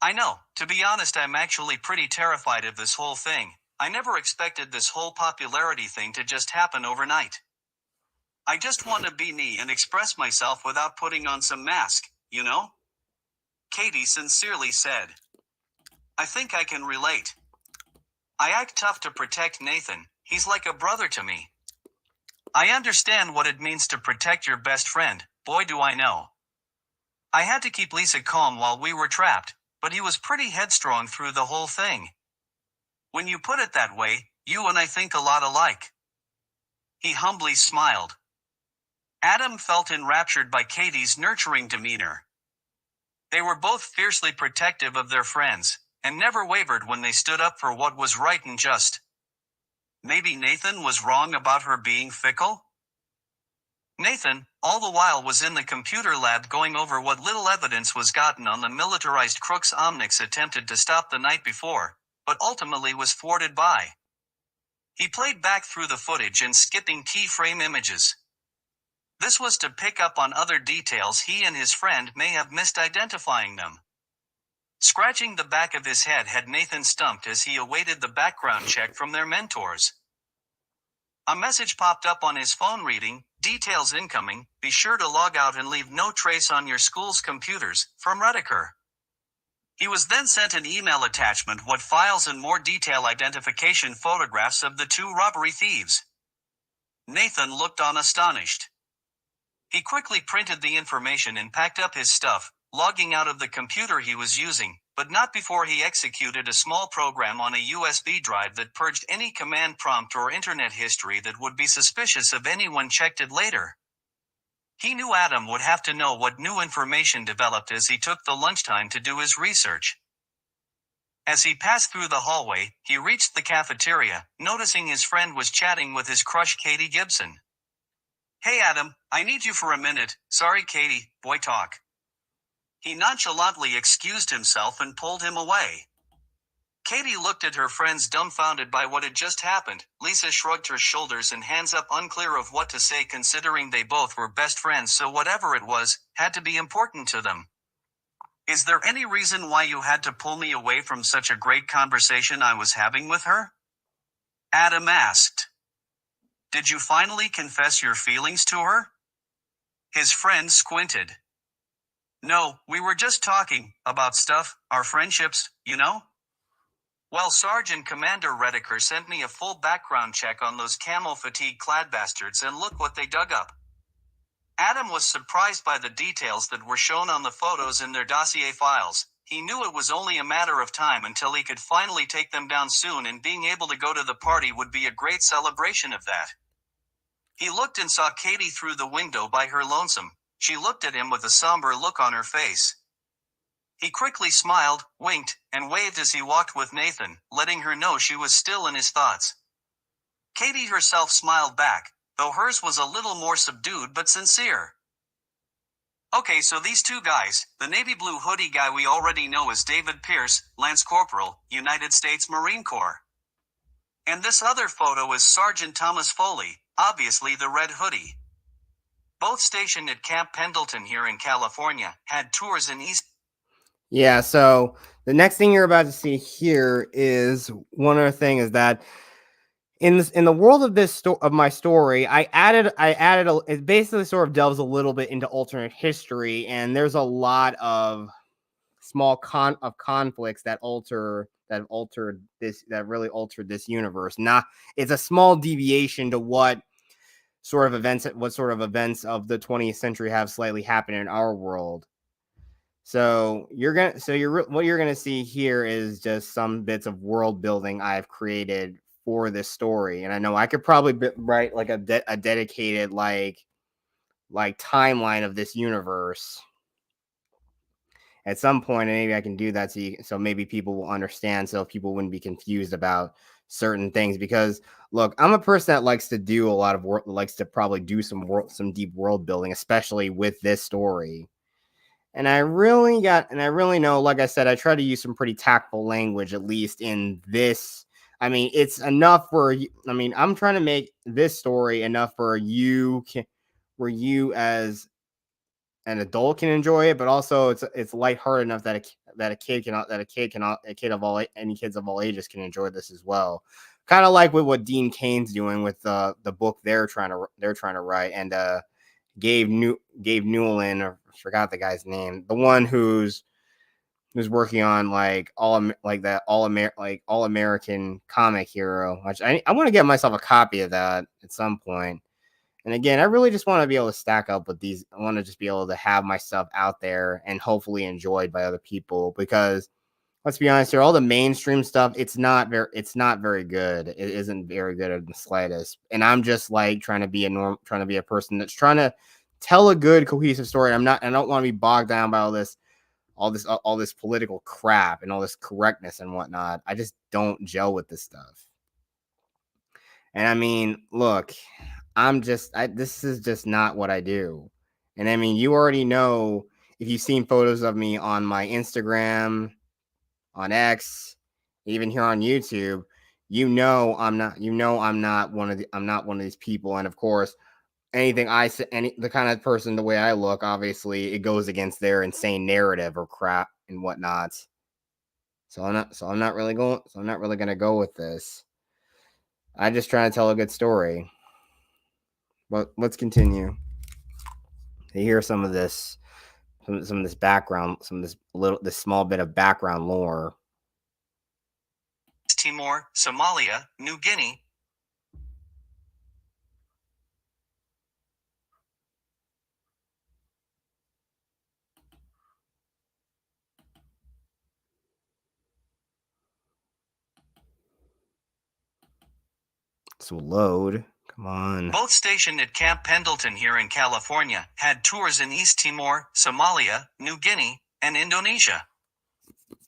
I know, to be honest, I'm actually pretty terrified of this whole thing. I never expected this whole popularity thing to just happen overnight. I just want to be me and express myself without putting on some mask, you know? Katie sincerely said. I think I can relate. I act tough to protect Nathan, he's like a brother to me. I understand what it means to protect your best friend, boy do I know. I had to keep Lisa calm while we were trapped, but he was pretty headstrong through the whole thing. When you put it that way, you and I think a lot alike. He humbly smiled. Adam felt enraptured by Katie's nurturing demeanor. They were both fiercely protective of their friends, and never wavered when they stood up for what was right and just. Maybe Nathan was wrong about her being fickle? Nathan, all the while, was in the computer lab going over what little evidence was gotten on the militarized crooks Omnix attempted to stop the night before, but ultimately was thwarted by. He played back through the footage and skipping key frame images. This was to pick up on other details he and his friend may have missed identifying them. Scratching the back of his head had Nathan stumped as he awaited the background check from their mentors. A message popped up on his phone reading, "Details incoming, be sure to log out and leave no trace on your school's computers," from Rediker. He was then sent an email attachment with files and more detailed identification photographs of the two robbery thieves. Nathan looked on astonished. He quickly printed the information and packed up his stuff, logging out of the computer he was using, but not before he executed a small program on a USB drive that purged any command prompt or internet history that would be suspicious if anyone checked it later. He knew Adam would have to know what new information developed as he took the lunchtime to do his research. As he passed through the hallway, he reached the cafeteria, noticing his friend was chatting with his crush Katie Gibson. "Hey Adam, I need you for a minute. Sorry Katie, boy talk." He nonchalantly excused himself and pulled him away. Katie looked at her friends dumbfounded by what had just happened. Lisa shrugged her shoulders and hands up, unclear of what to say considering they both were best friends, so whatever it was, had to be important to them. "Is there any reason why you had to pull me away from such a great conversation I was having with her?" Adam asked. "Did you finally confess your feelings to her?" His friend squinted. "No, we were just talking about stuff, our friendships, you know?" "Well, Sergeant Commander Rediker sent me a full background check on those camel fatigue-clad bastards, and look what they dug up." Adam was surprised by the details that were shown on the photos in their dossier files. He knew it was only a matter of time until he could finally take them down soon, and being able to go to the party would be a great celebration of that. He looked and saw Katie through the window by her lonesome. She looked at him with a somber look on her face. He quickly smiled, winked, and waved as he walked with Nathan, letting her know she was still in his thoughts. Katie herself smiled back, though hers was a little more subdued but sincere. "Okay, so these two guys, the navy blue hoodie guy we already know as David Pierce, Lance Corporal, United States Marine Corps. And this other photo is Sergeant Thomas Foley, obviously the red hoodie. Both stationed at Camp Pendleton here in California, had tours in East." Yeah, so the next thing you're about to see here is one other thing is that in the world of of my story, it basically sort of delves a little bit into alternate history, and there's a lot of small conflicts that really altered this universe. Not It's a small deviation to what sort of events of the 20th century have slightly happened in our world. So what you're gonna see here is just some bits of world building I've created for this story, and I know I could probably write like a dedicated like timeline of this universe at some point, and maybe I can do that so maybe people will understand, so people wouldn't be confused about certain things. Because look, I'm a person that likes to do a lot of work, likes to probably do some deep world building, especially with this story. And I really know, like I said, I try to use some pretty tactful language, at least in this. I mean, it's enough I'm trying to make this story enough where where you as an adult can enjoy it, but also it's lighthearted enough that any kids of all ages can enjoy this as well. Kind of like with what Dean Kane's doing with the book they're trying to write, and Gabe Newland, or I forgot the guy's name, the one who's working on all American comic hero, which I want to get myself a copy of that at some point. And again, I really just want to be able to stack up with these. I want to just be able to have my stuff out there and hopefully enjoyed by other people, because let's be honest here, all the mainstream stuff, it's not very good. It isn't very good in the slightest. And I'm just like trying to be a person that's trying to tell a good cohesive story. I don't want to be bogged down by all this political crap and all this correctness and whatnot. I just don't gel with this stuff. And I mean, look, this is just not what I do. And I mean, you already know, if you've seen photos of me on my Instagram, on X, even here on YouTube, I'm not I'm not one of these people. And of course, anything I say, the kind of person, the way I look, obviously it goes against their insane narrative or crap and whatnot. I'm not really going to go with this. I'm just trying to tell a good story. But let's continue to hear some of this, some of this background, this small bit of background lore. Timor, Somalia, New Guinea. So load. Come on. Both stationed at Camp Pendleton here in California, had tours in East Timor, Somalia, New Guinea, and Indonesia.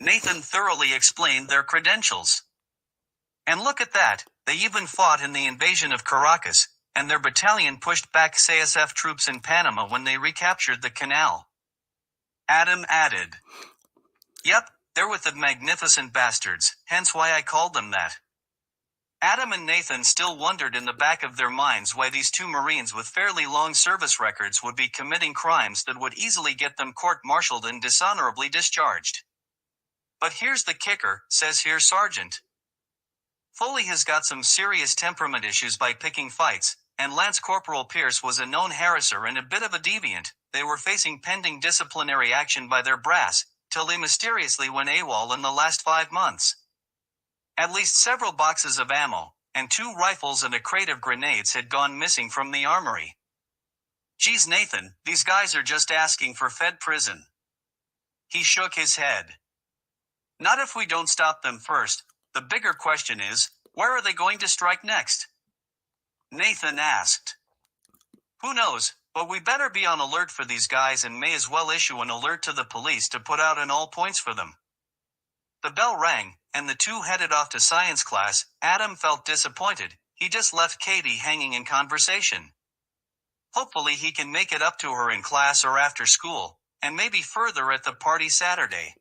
Nathan thoroughly explained their credentials. And look at that, they even fought in the invasion of Caracas, and their battalion pushed back CSF troops in Panama when they recaptured the canal. Adam added, "Yep, they're with the magnificent bastards, hence why I called them that." Adam and Nathan still wondered in the back of their minds why these two Marines with fairly long service records would be committing crimes that would easily get them court-martialed and dishonorably discharged. But here's the kicker, says here Sergeant. Foley has got some serious temperament issues by picking fights, and Lance Corporal Pierce was a known harasser and a bit of a deviant. They were facing pending disciplinary action by their brass, till they mysteriously went AWOL in the last 5 months. At least several boxes of ammo, and 2 rifles and a crate of grenades had gone missing from the armory. Geez, Nathan, these guys are just asking for Fed prison. He shook his head. Not if we don't stop them first. The bigger question is, where are they going to strike next? Nathan asked. Who knows, but we better be on alert for these guys and may as well issue an alert to the police to put out an all points for them. The bell rang, and the two headed off to science class. Adam felt disappointed. He just left Katie hanging in conversation. Hopefully he can make it up to her in class or after school, and maybe further at the party Saturday.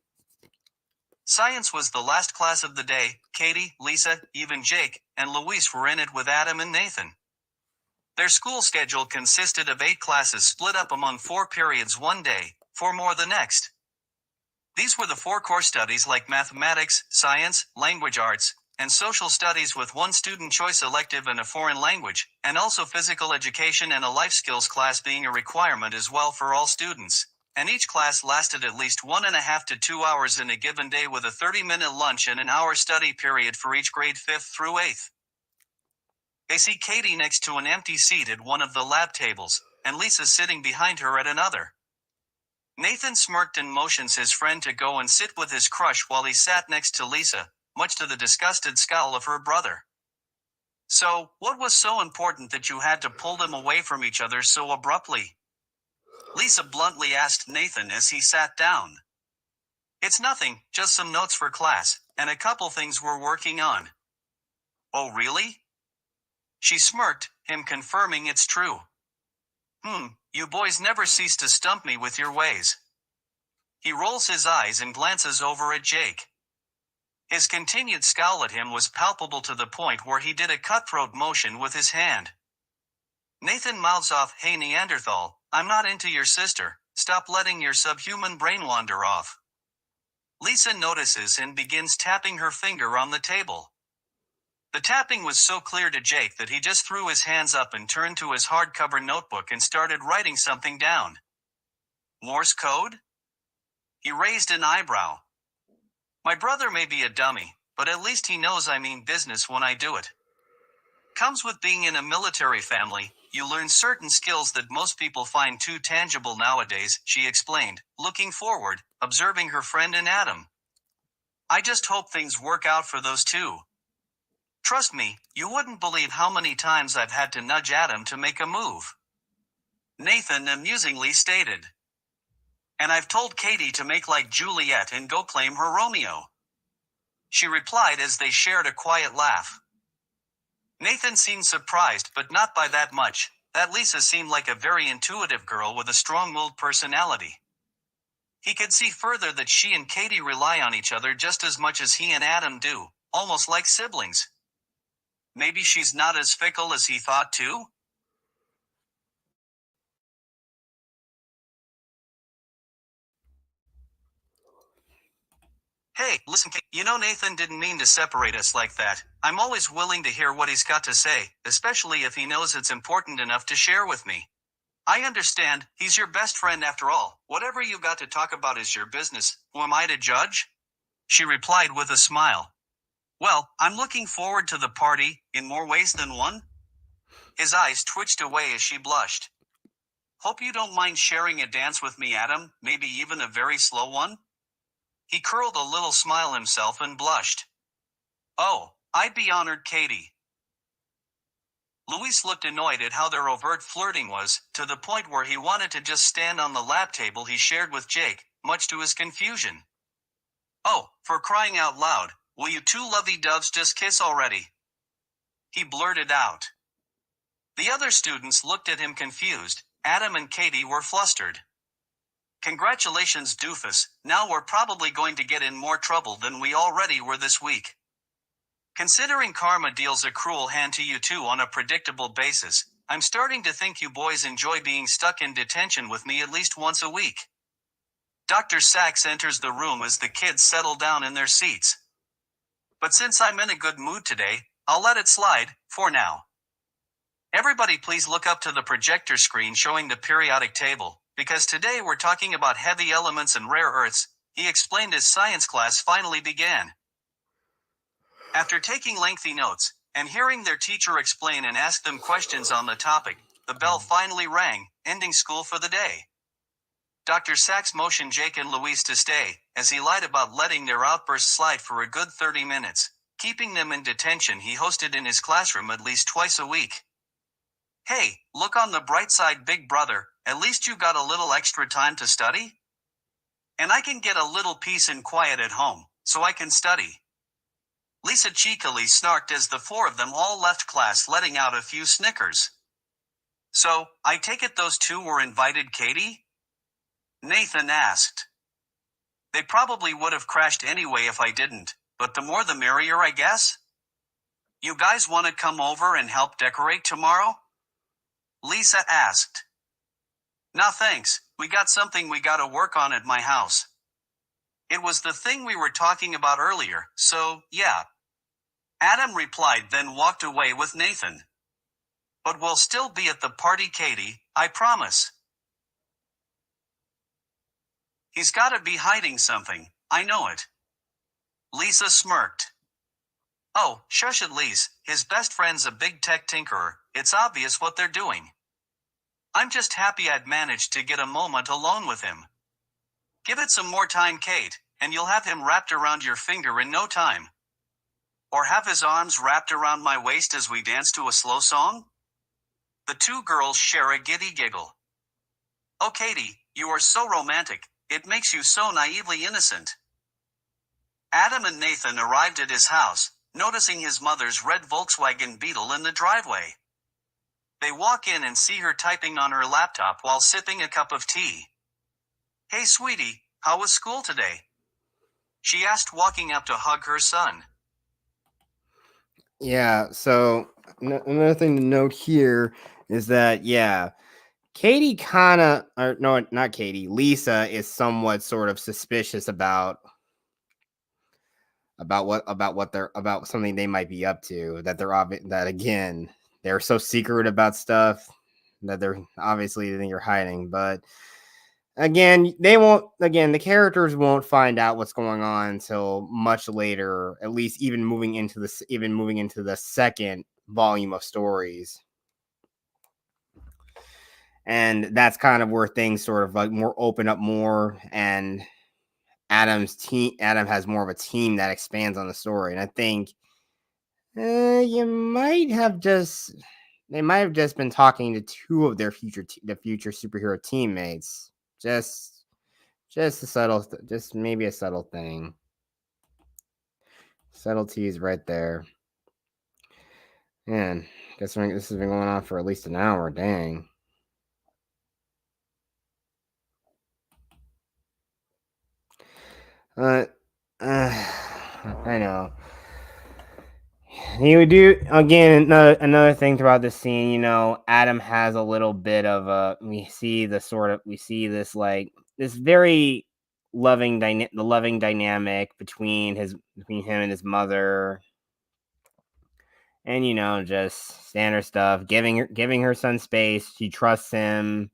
Science was the last class of the day. Katie, Lisa, even Jake, and Luis were in it with Adam and Nathan. Their school schedule consisted of 8 classes split up among 4 periods one day, 4 more the next. These were the 4 core studies like mathematics, science, language arts, and social studies with 1 student choice elective and a foreign language, and also physical education and a life skills class being a requirement as well for all students. And each class lasted at least 1.5 to 2 hours in a given day with a 30-minute lunch and an hour study period for each grade 5th through 8th. They see Katie next to an empty seat at one of the lab tables, and Lisa sitting behind her at another. Nathan smirked and motions his friend to go and sit with his crush while he sat next to Lisa, much to the disgusted scowl of her brother. So, what was so important that you had to pull them away from each other so abruptly? Lisa bluntly asked Nathan as he sat down. It's nothing, just some notes for class, and a couple things we're working on. Oh really? She smirked, him confirming it's true. You boys never cease to stump me with your ways. He rolls his eyes and glances over at Jake. His continued scowl at him was palpable to the point where he did a cutthroat motion with his hand. Nathan mouths off, "Hey Neanderthal, I'm not into your sister, stop letting your subhuman brain wander off." Lisa notices and begins tapping her finger on the table. The tapping was so clear to Jake that he just threw his hands up and turned to his hardcover notebook and started writing something down. Morse code? He raised an eyebrow. My brother may be a dummy, but at least he knows I mean business when I do it. Comes with being in a military family, you learn certain skills that most people find too tangible nowadays, she explained, looking forward, observing her friend and Adam. I just hope things work out for those two. Trust me, you wouldn't believe how many times I've had to nudge Adam to make a move. Nathan amusingly stated. And I've told Katie to make like Juliet and go claim her Romeo. She replied as they shared a quiet laugh. Nathan seemed surprised, but not by that much. That Lisa seemed like a very intuitive girl with a strong-willed personality. He could see further that she and Katie rely on each other just as much as he and Adam do, almost like siblings. Maybe she's not as fickle as he thought too? Hey, listen, you know Nathan didn't mean to separate us like that. I'm always willing to hear what he's got to say, especially if he knows it's important enough to share with me. I understand, he's your best friend after all. Whatever you got to talk about is your business. Who am I to judge? She replied with a smile. Well, I'm looking forward to the party, in more ways than one. His eyes twitched away as she blushed. Hope you don't mind sharing a dance with me, Adam, maybe even a very slow one? He curled a little smile himself and blushed. Oh, I'd be honored, Katie. Luis looked annoyed at how their overt flirting was, to the point where he wanted to just stand on the lap table he shared with Jake, much to his confusion. Oh, for crying out loud, will you two lovey-doves just kiss already? He blurted out. The other students looked at him confused. Adam and Katie were flustered. Congratulations, doofus, now we're probably going to get in more trouble than we already were this week. Considering karma deals a cruel hand to you two on a predictable basis, I'm starting to think you boys enjoy being stuck in detention with me at least once a week. Dr. Sachs enters the room as the kids settle down in their seats. But since I'm in a good mood today, I'll let it slide, for now. Everybody please look up to the projector screen showing the periodic table, because today we're talking about heavy elements and rare earths, he explained as science class finally began. After taking lengthy notes, and hearing their teacher explain and ask them questions on the topic, the bell finally rang, ending school for the day. Dr. Sachs motioned Jake and Luis to stay, as he lied about letting their outbursts slide for a good 30 minutes, keeping them in detention he hosted in his classroom at least twice a week. Hey, look on the bright side, big brother, at least you got a little extra time to study? And I can get a little peace and quiet at home, so I can study. Lisa cheekily snarked as the four of them all left class, letting out a few snickers. So, I take it those two were invited, Katie? Nathan asked. They probably would have crashed anyway if I didn't, but the more the merrier, I guess? You guys want to come over and help decorate tomorrow? Lisa asked. Nah thanks, we got something we gotta work on at my house. It was the thing we were talking about earlier, so, yeah. Adam replied, then walked away with Nathan. But we'll still be at the party, Katie, I promise. He's gotta be hiding something, I know it. Lisa smirked. Oh, shush it, Lise, his best friend's a big tech tinkerer, it's obvious what they're doing. I'm just happy I'd managed to get a moment alone with him. Give it some more time, Kate, and you'll have him wrapped around your finger in no time. Or have his arms wrapped around my waist as we dance to a slow song? The two girls share a giddy giggle. Oh, Katie, you are so romantic, it makes you so naively innocent. Adam and Nathan arrived at his house, noticing his mother's red Volkswagen Beetle in the driveway. They walk in and see her typing on her laptop while sipping a cup of tea. Hey sweetie, how was school today? She asked, walking up to hug her son. Yeah, so another thing to note here is that, yeah, Katie kind of, or no, not Katie, Lisa is somewhat sort of suspicious about what they're about something they might be up to, that that again, they're so secret about stuff that they're obviously they think you're hiding, but again, the characters won't find out what's going on until much later, at least even moving into the second volume of stories. And that's kind of where things sort of like more open up more, and Adam has more of a team that expands on the story. And I think you might have just they might have just been talking to two of their future superhero teammates, just just maybe a subtle thing. Subtleties right there. Man, guess this has been going on for at least an hour. Dang. Uh, I know. He would do again. Another thing throughout the scene, Adam has a little bit of a. We see this like this very the loving dynamic between him and his mother, and just standard stuff. Giving her son space. She trusts him,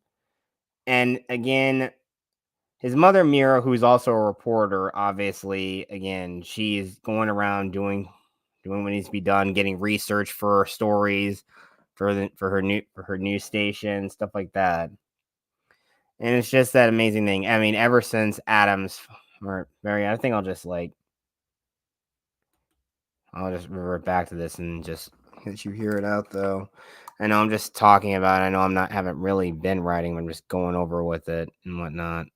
and again, his mother Mira, who's also a reporter, obviously, again, she's going around doing what needs to be done, getting research for stories for her news station, stuff like that. And it's just that amazing thing. I mean, ever since Adams or Mary, I think I'll just revert back to this and just let you hear it out though. I know I'm just talking about it. I know haven't really been writing, I'm just going over with it and whatnot.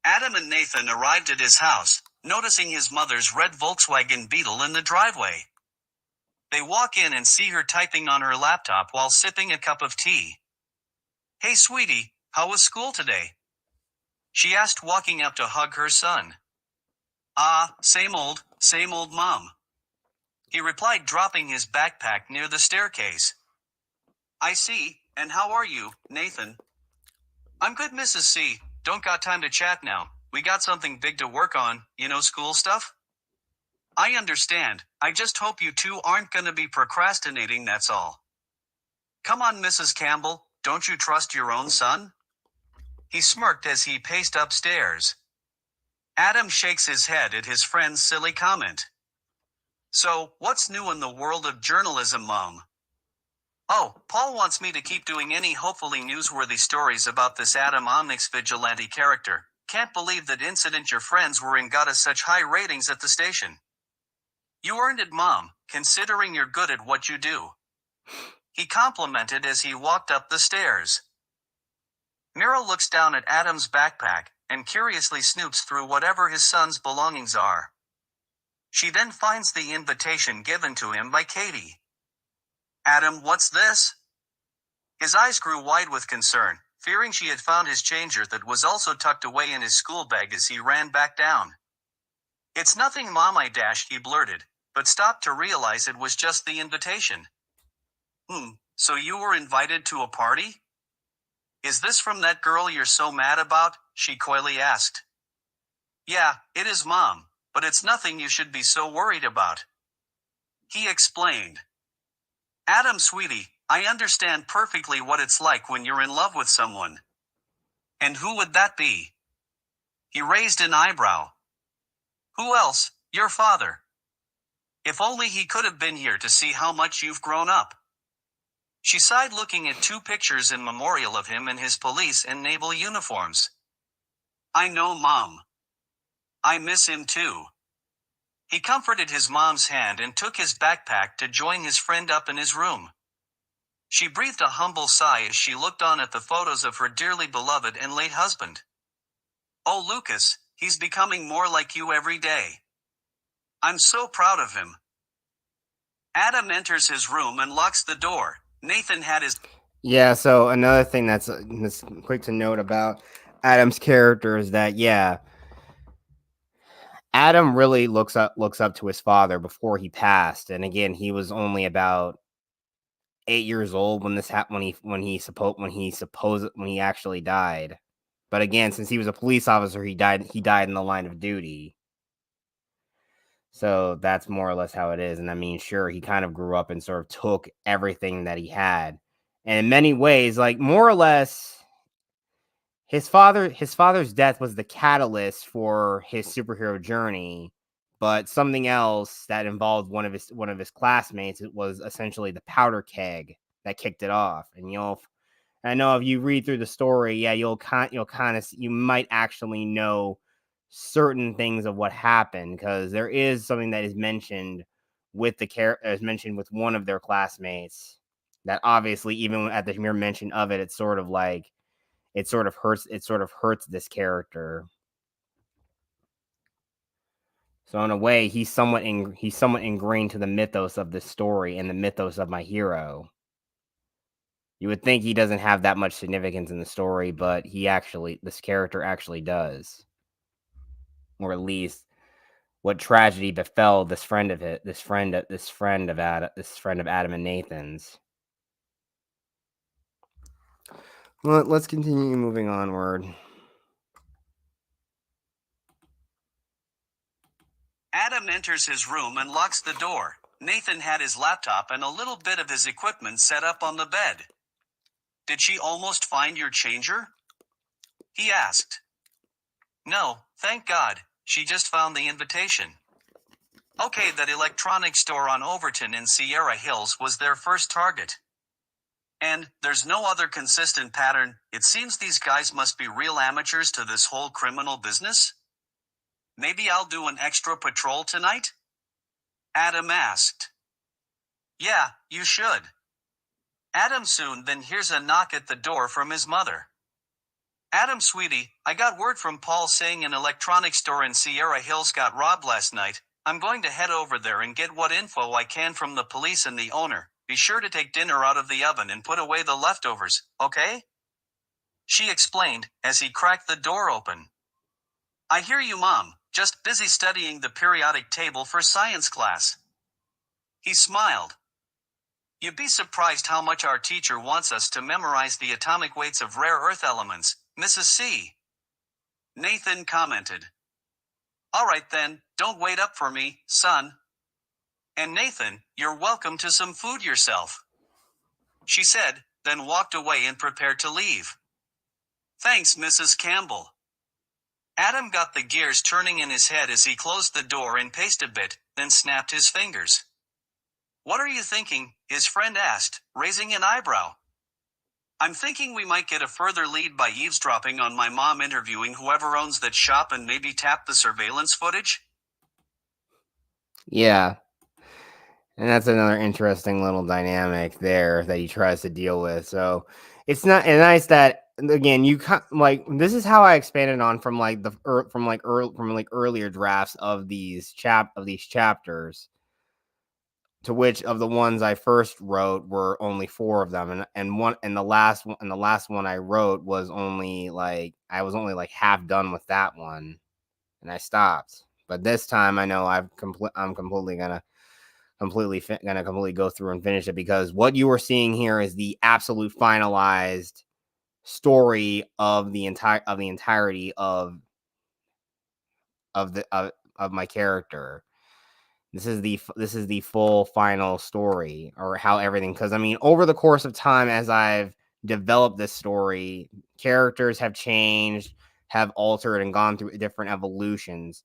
Adam and Nathan arrived at his house, noticing his mother's red Volkswagen Beetle in the driveway. They walk in and see her typing on her laptop while sipping a cup of tea. "Hey sweetie, how was school today?" she asked, walking up to hug her son. "Ah, same old, mom," he replied, dropping his backpack near the staircase. "I see, and how are you, Nathan?" "I'm good, Mrs. C. Don't got time to chat now. We got something big to work on, school stuff." "I understand. I just hope you two aren't gonna be procrastinating, that's all." "Come on, Mrs. Campbell, don't you trust your own son?" He smirked as he paced upstairs. Adam shakes his head at his friend's silly comment. "So, what's new in the world of journalism, Mom?" "Oh, Paul wants me to keep doing any hopefully newsworthy stories about this Adam Omnics vigilante character. Can't believe that incident your friends were in got us such high ratings at the station." "You earned it, Mom, considering you're good at what you do," he complimented as he walked up the stairs. Mira looks down at Adam's backpack and curiously snoops through whatever his son's belongings are. She then finds the invitation given to him by Katie. "Adam, what's this?" His eyes grew wide with concern, fearing she had found his changer that was also tucked away in his school bag as he ran back down. "It's nothing, Mom," he blurted, but stopped to realize it was just the invitation. So you were invited to a party?" "Is this from that girl you're so mad about?" she coyly asked. "Yeah, it is, Mom, but it's nothing you should be so worried about," he explained. "Adam, sweetie, I understand perfectly what it's like when you're in love with someone." "And who would that be?" He raised an eyebrow. "Who else? Your father. If only he could have been here to see how much you've grown up." She sighed, looking at two pictures in memorial of him in his police and naval uniforms. "I know, Mom. I miss him too." He comforted his mom's hand and took his backpack to join his friend up in his room. She breathed a humble sigh as she looked on at the photos of her dearly beloved and late husband. "Oh, Lucas, he's becoming more like you every day. I'm so proud of him." Adam enters his room and locks the door. Nathan had his... Yeah, so another thing that's quick to note about Adam's character is that Adam really looks up to his father before he passed, and again, he was only about 8 years old when this happened. When he actually died. But again, since he was a police officer, he died in the line of duty. So that's more or less how it is. And I mean, sure, he kind of grew up and sort of took everything that he had, and in many ways, like more or less, his father's death was the catalyst for his superhero journey, but something else that involved one of his classmates, it was essentially the powder keg that kicked it off. And I know if you read through the story, yeah, you might actually know certain things of what happened, because there is something that is mentioned with one of their classmates that obviously, even at the mere mention of it, it's sort of like it sort of hurts this character. So in a way, he's somewhat ingrained to the mythos of this story and the mythos of my hero. You would think he doesn't have that much significance in the story, but this character actually does. Or at least what tragedy befell this friend of Adam and Nathan's. Well, let's continue moving onward. Adam enters his room and locks the door. Nathan had his laptop and a little bit of his equipment set up on the bed. "Did she almost find your changer?" he asked. "No, thank God, she just found the invitation." Okay, that electronics store on Overton in Sierra Hills was their first target. And there's no other consistent pattern. It seems these guys must be real amateurs to this whole criminal business. "Maybe I'll do an extra patrol tonight?" Adam asked. "Yeah, you should." Adam soon then hears a knock at the door from his mother. "Adam, sweetie, I got word from Paul saying an electronics store in Sierra Hills got robbed last night. I'm going to head over there and get what info I can from the police and the owner. Be sure to take dinner out of the oven and put away the leftovers, okay?" she explained, as he cracked the door open. "I hear you, Mom, just busy studying the periodic table for science class." He smiled. "You'd be surprised how much our teacher wants us to memorize the atomic weights of rare earth elements, Mrs. C." Nathan commented. "All right then, don't wait up for me, son." "And Nathan, you're welcome to some food yourself," she said, then walked away and prepared to leave. "Thanks, Mrs. Campbell." Adam got the gears turning in his head as he closed the door and paced a bit, then snapped his fingers. "What are you thinking?" his friend asked, raising an eyebrow. "I'm thinking we might get a further lead by eavesdropping on my mom interviewing whoever owns that shop and maybe tap the surveillance footage." Yeah. And that's another interesting little dynamic there that he tries to deal with. So it's not and nice that again like this is how I expanded on from like earlier drafts of these chapters, to which of the ones I first wrote were only 4 of them, and the last one I wrote was only like I was only like half done with that one, and I stopped. But this time I know I'm completely gonna completely go through and finish it, because what you are seeing here is the absolute finalized story of the entirety of my character. This is the full final story, or how everything, because I mean, over the course of time, as I've developed this story, characters have changed, have altered, and gone through different evolutions.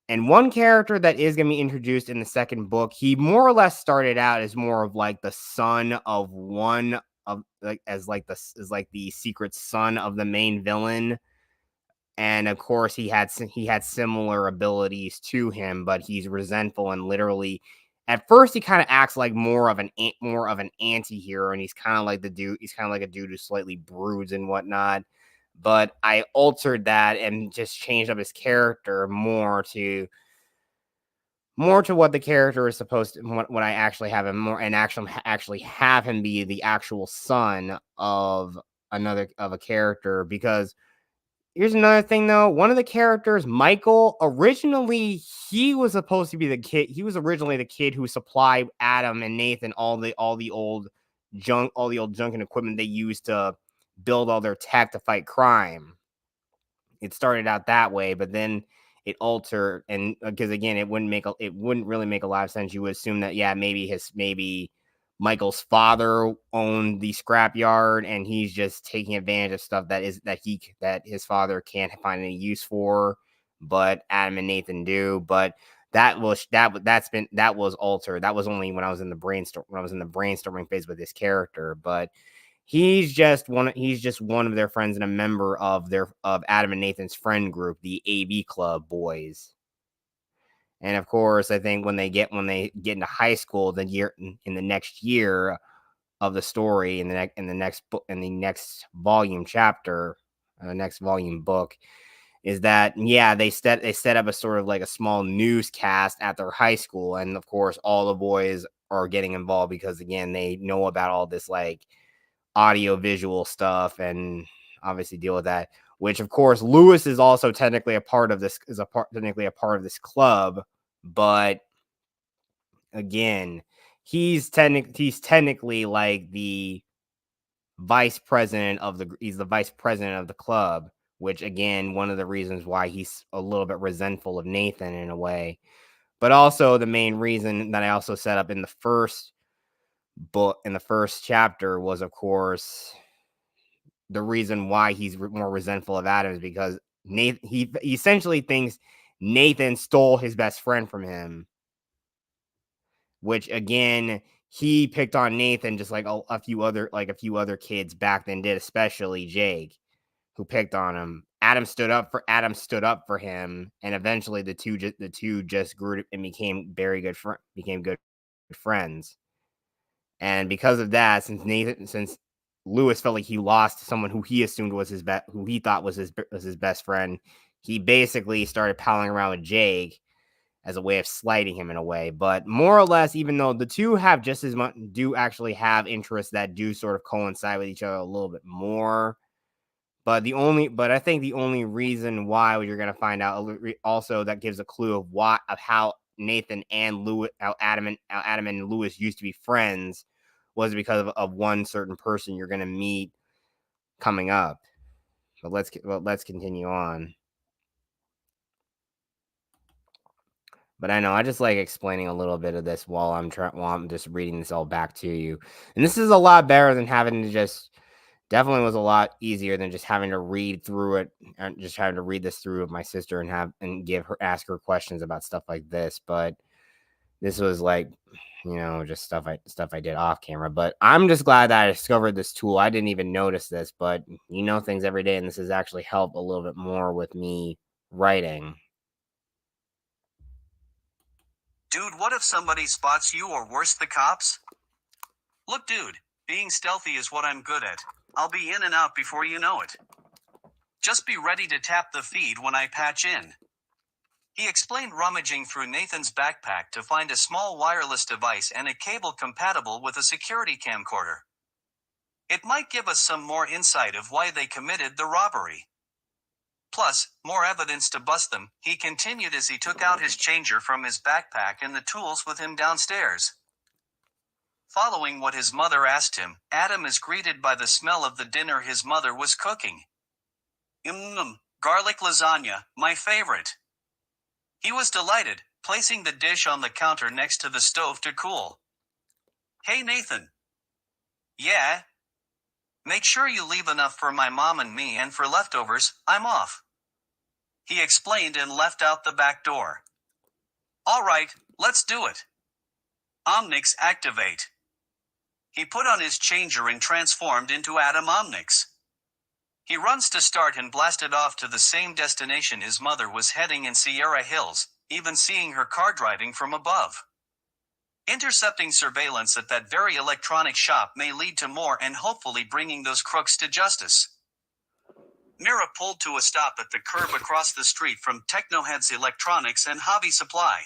And one character that is going to be introduced in the second book, he more or less started out as more of like the son of one of like as like the secret son of the main villain. And of course, he had similar abilities to him, but he's resentful and literally, at first, he kind of acts like more of an anti-hero, and he's kind of like the dude. He's kind of like a dude who slightly broods and whatnot. But I altered that and just changed up his character more to what the character is supposed to, what I actually have him more, and actually have him be the actual son of a character. Because here's another thing though, one of the characters, Michael, originally he was supposed to be the kid. He was originally the kid who supplied Adam and Nathan all the old junk and equipment they used to build all their tech to fight crime. It started out that way, but then it altered, and because again, it wouldn't really make a lot of sense. You would assume that, yeah, maybe Michael's father owned the scrapyard, and he's just taking advantage of stuff that his father can't find any use for, but Adam and Nathan do. But that was altered. That was only when I was in the brainstorming phase with this character, but he's just one of their friends and a member of Adam and Nathan's friend group, the AV Club boys. And of course, I think when they get into high school, the year in the next year, of the story in the next book, in the next volume chapter, next volume book, is that they set up a sort of like a small newscast at their high school, and of course all the boys are getting involved because again they know about all this like audio visual stuff and obviously deal with that. Which of course Lewis is also technically a part of this technically a part of this club, but again he's technically like the he's the vice president of the club, which again one of the reasons why he's a little bit resentful of Nathan in a way. But also the main reason that I also set up in the first book, in the first chapter, was of course the reason why he's more resentful of Adam is because Nathan, he essentially thinks Nathan stole his best friend from him, which again he picked on Nathan just like a few other kids back then did, especially Jake, who picked on him. Adam stood up for him, and eventually the two just grew and became good friends. And because of that, since Lewis felt like he lost someone who he assumed was who he thought was his best friend, he basically started palling around with Jake as a way of slighting him in a way. But more or less, even though the two have just as much, do actually have interests that do sort of coincide with each other a little bit more. But I think the only reason why you're going to find out also that gives a clue of how Nathan and Lewis, how Adam and Lewis used to be friends, was because of one certain person you're going to meet coming up. But let's continue on. But I know I just like explaining a little bit of this while I'm just reading this all back to you. And this is a lot better than having to definitely was a lot easier than just having to read through it and just having to read this through with my sister and ask her questions about stuff like this. But this was like, just stuff I did off camera. But I'm just glad that I discovered this tool. I didn't even notice this, but things every day, and this has actually helped a little bit more with me writing. Dude, what if somebody spots you or worse, the cops? Look, dude, being stealthy is what I'm good at. I'll be in and out before you know it. Just be ready to tap the feed when I patch in. He explained, rummaging through Nathan's backpack to find a small wireless device and a cable compatible with a security camcorder. It might give us some more insight of why they committed the robbery. Plus, more evidence to bust them, he continued as he took out his changer from his backpack and the tools with him downstairs. Following what his mother asked him, Adam is greeted by the smell of the dinner his mother was cooking. Garlic lasagna, my favorite. He was delighted, placing the dish on the counter next to the stove to cool. Hey Nathan. Yeah? Make sure you leave enough for my mom and me, and for leftovers, I'm off. He explained and left out the back door. Alright, let's do it. Omnix activate. He put on his changer and transformed into Adam Omnix. He runs to start and blasted off to the same destination his mother was heading in Sierra Hills, even seeing her car driving from above. Intercepting surveillance at that very electronic shop may lead to more and hopefully bringing those crooks to justice. Mira pulled to a stop at the curb across the street from Technohead's Electronics and Hobby Supply.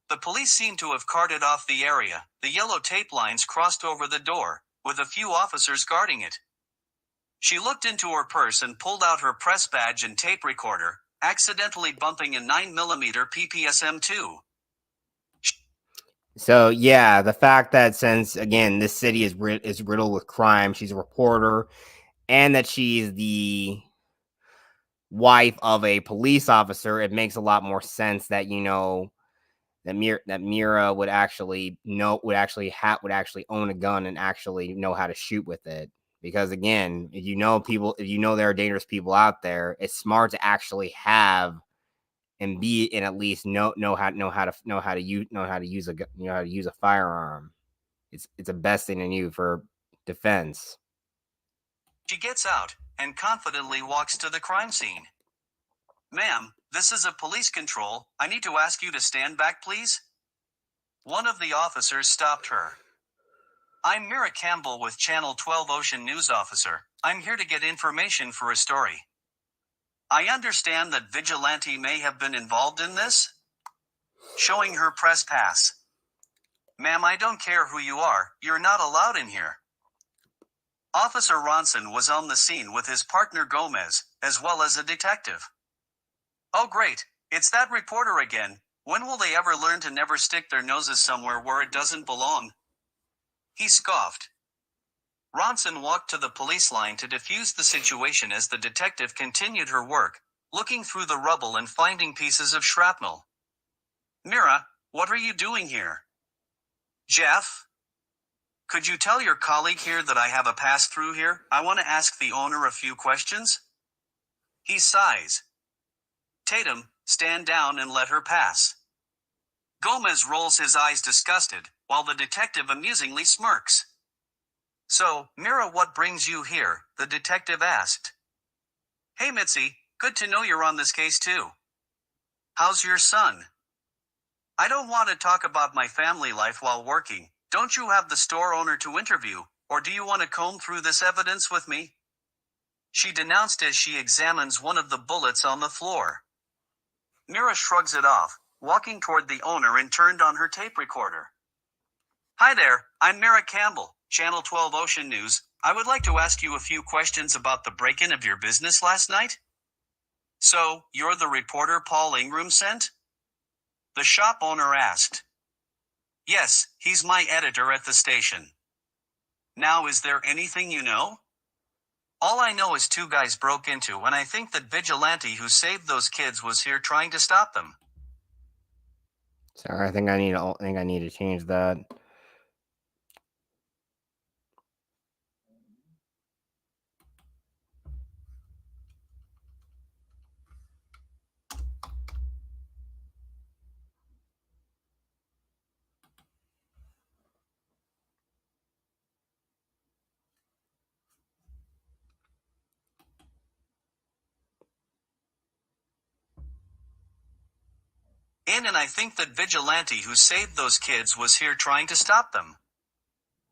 The police seemed to have carted off the area, the yellow tape lines crossed over the door, with a few officers guarding it. She looked into her purse and pulled out her press badge and tape recorder, accidentally bumping a 9mm PPSM2. So yeah, the fact that since again this city is riddled with crime, she's a reporter, and that she's the wife of a police officer, it makes a lot more sense that that Mira would actually own a gun and actually know how to shoot with it. Because again, if you know there are dangerous people out there, it's smart to actually have and be and at least know how to use a firearm. It's the best thing to do for defense. She gets out and confidently walks to the crime scene. Ma'am, this is a police control. I need to ask you to stand back, please. One of the officers stopped her. I'm Mira Campbell with Channel 12 Ocean News Officer. I'm here to get information for a story. I understand that Vigilante may have been involved in this? Showing her press pass. Ma'am, I don't care who you are, you're not allowed in here. Officer Ronson was on the scene with his partner Gomez, as well as a detective. Oh great, it's that reporter again. When will they ever learn to never stick their noses somewhere where it doesn't belong? He scoffed. Ronson walked to the police line to defuse the situation as the detective continued her work, looking through the rubble and finding pieces of shrapnel. Mira, what are you doing here? Jeff? Could you tell your colleague here that I have a pass-through here? I want to ask the owner a few questions. He sighs. Tatum, stand down and let her pass. Gomez rolls his eyes disgusted, while the detective amusingly smirks. So, Mira, what brings you here? The detective asked. Hey Mitzi, good to know you're on this case too. How's your son? I don't want to talk about my family life while working. Don't you have the store owner to interview, or do you want to comb through this evidence with me? She denounced as she examines one of the bullets on the floor. Mira shrugs it off, walking toward the owner and turned on her tape recorder. Hi there, I'm Mira Campbell, Channel 12 Ocean News. I would like to ask you a few questions about the break-in of your business last night. So, you're the reporter Paul Ingram sent? The shop owner asked. Yes, he's my editor at the station. Now, is there anything you know? All I know is two guys broke into, and I think that Vigilante who saved those kids was here trying to stop them. Sorry, I think I need to change that. And I think that Vigilante who saved those kids was here trying to stop them.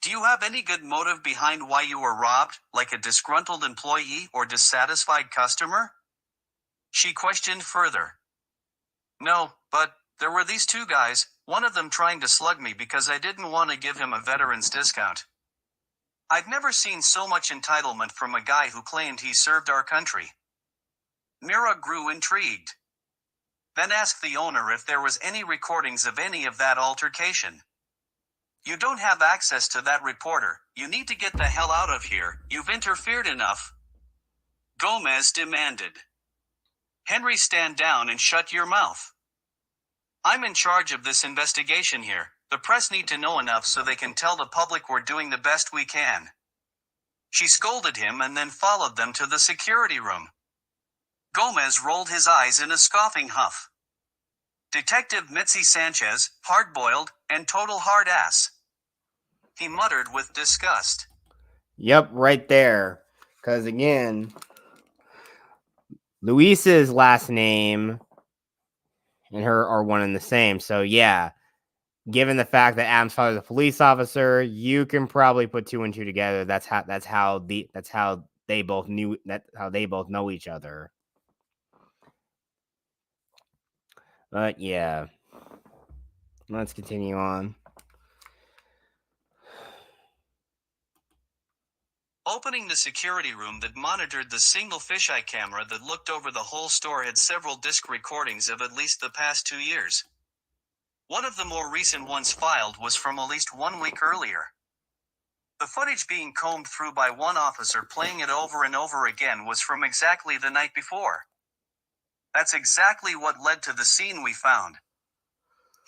Do you have any good motive behind why you were robbed, like a disgruntled employee or dissatisfied customer? She questioned further. No, but there were these two guys, one of them trying to slug me because I didn't want to give him a veteran's discount. I've never seen so much entitlement from a guy who claimed he served our country. Mira grew intrigued. Then asked the owner if there was any recordings of any of that altercation. You don't have access to that reporter, you need to get the hell out of here, you've interfered enough. Gomez demanded. Henry, stand down and shut your mouth. I'm in charge of this investigation here. The press need to know enough so they can tell the public we're doing the best we can. She scolded him and then followed them to the security room. Gomez rolled his eyes in a scoffing huff. Detective Mitzi Sanchez, hard-boiled, and total hard-ass. He muttered with disgust. Yep, right there. Because again, Luis's last name and her are one and the same. So yeah, given the fact that Adam's father is a police officer, you can probably put two and two together. That's how they both know each other. But yeah, let's continue on. Opening the security room that monitored the single fisheye camera that looked over the whole store had several disc recordings of at least the past 2 years. One of the more recent ones filed was from at least 1 week earlier. The footage being combed through by one officer playing it over and over again was from exactly the night before. That's exactly what led to the scene we found.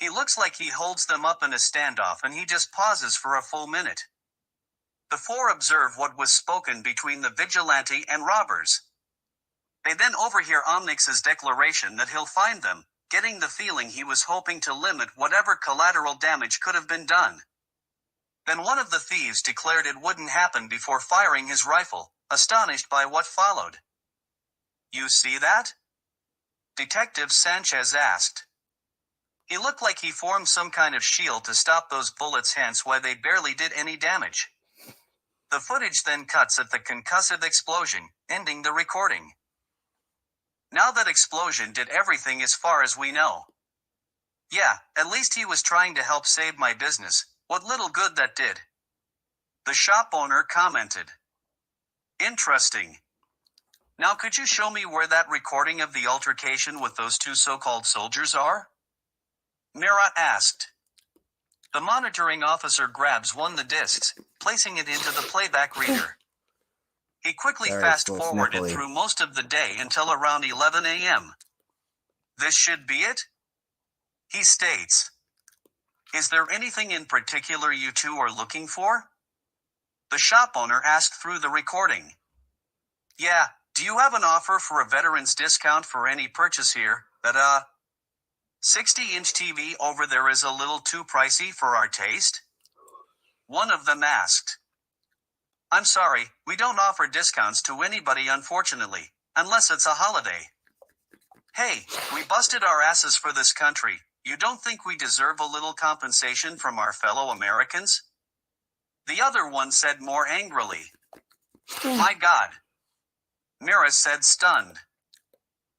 He looks like he holds them up in a standoff and he just pauses for a full minute. The four observe what was spoken between the vigilante and robbers. They then overhear Omnix's declaration that he'll find them, getting the feeling he was hoping to limit whatever collateral damage could have been done. Then one of the thieves declared it wouldn't happen before firing his rifle, astonished by what followed. You see that? Detective Sanchez asked. He looked like he formed some kind of shield to stop those bullets, hence why they barely did any damage. The footage then cuts at the concussive explosion, ending the recording. Now that explosion did everything as far as we know. Yeah, at least he was trying to help save my business. What little good that did. The shop owner commented. Interesting. Now could you show me where that recording of the altercation with those two so-called soldiers are? Mira asked. The monitoring officer grabs one of the discs, placing it into the playback reader. He quickly fast-forwarded through most of the day until around 11 a.m. This should be it? He states. Is there anything in particular you two are looking for? The shop owner asked through the recording. Yeah, do you have an offer for a veteran's discount for any purchase here? That 60-inch TV over there is a little too pricey for our taste? One of them asked. I'm sorry, we don't offer discounts to anybody unfortunately, unless it's a holiday. Hey, we busted our asses for this country. You don't think we deserve a little compensation from our fellow Americans? The other one said more angrily. My God. Mira said, stunned.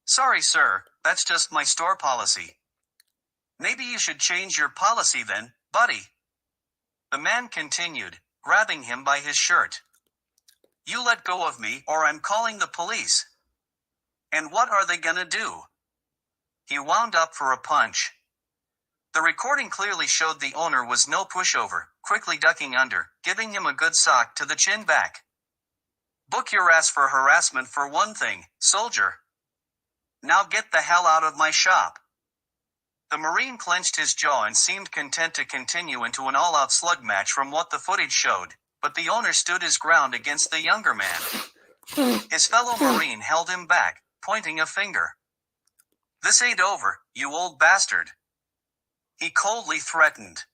Sorry, sir, that's just my store policy. Maybe you should change your policy then, buddy. The man continued, grabbing him by his shirt. You let go of me or I'm calling the police. And what are they gonna do? He wound up for a punch. The recording clearly showed the owner was no pushover, quickly ducking under, giving him a good sock to the chin back. Book your ass for harassment for one thing, soldier. Now get the hell out of my shop. The Marine clenched his jaw and seemed content to continue into an all-out slug match from what the footage showed, but the owner stood his ground against the younger man. His fellow Marine held him back, pointing a finger. This ain't over, you old bastard. He coldly threatened.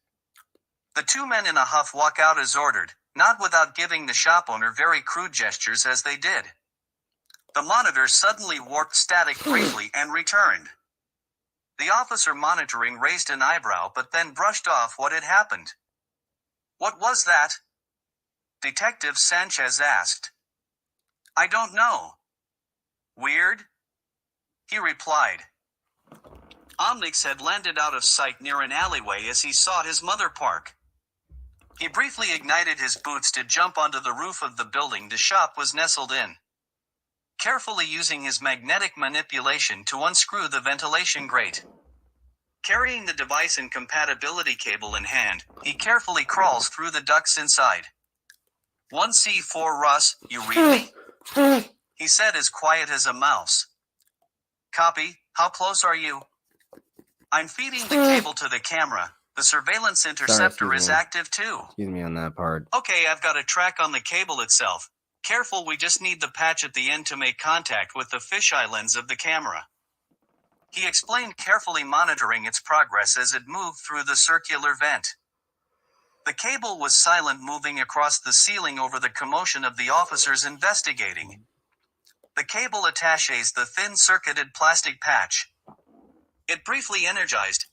The two men in a huff walk out as ordered, not without giving the shop owner very crude gestures as they did. The monitor suddenly warped static briefly and returned. The officer monitoring raised an eyebrow but then brushed off what had happened. What was that? Detective Sanchez asked. I don't know. Weird? He replied. Omnix had landed out of sight near an alleyway as he saw his mother park. He briefly ignited his boots to jump onto the roof of the building the shop was nestled in. Carefully using his magnetic manipulation to unscrew the ventilation grate. Carrying the device and compatibility cable in hand, he carefully crawls through the ducts inside. 1C4 Russ, you read me? He said as quiet as a mouse. Copy, how close are you? I'm feeding the cable to the camera. The surveillance interceptor is active too. Excuse me on that part. Okay, I've got a track on the cable itself. Careful, we just need the patch at the end to make contact with the fisheye lens of the camera. He explained, carefully monitoring its progress as it moved through the circular vent. The cable was silent, moving across the ceiling over the commotion of the officers investigating. The cable attaches the thin circuited plastic patch. It briefly energized.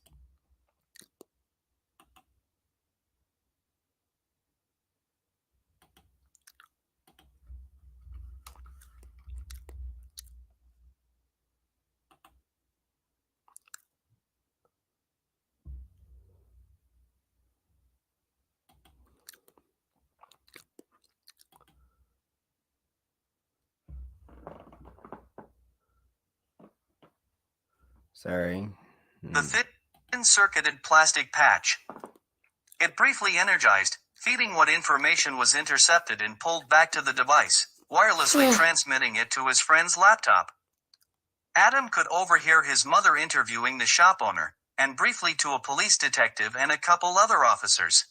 Sorry. The thin circuited plastic patch. It briefly energized, feeding what information was intercepted and pulled back to the device, wirelessly transmitting it to his friend's laptop. Adam could overhear his mother interviewing the shop owner, and briefly to a police detective and a couple other officers.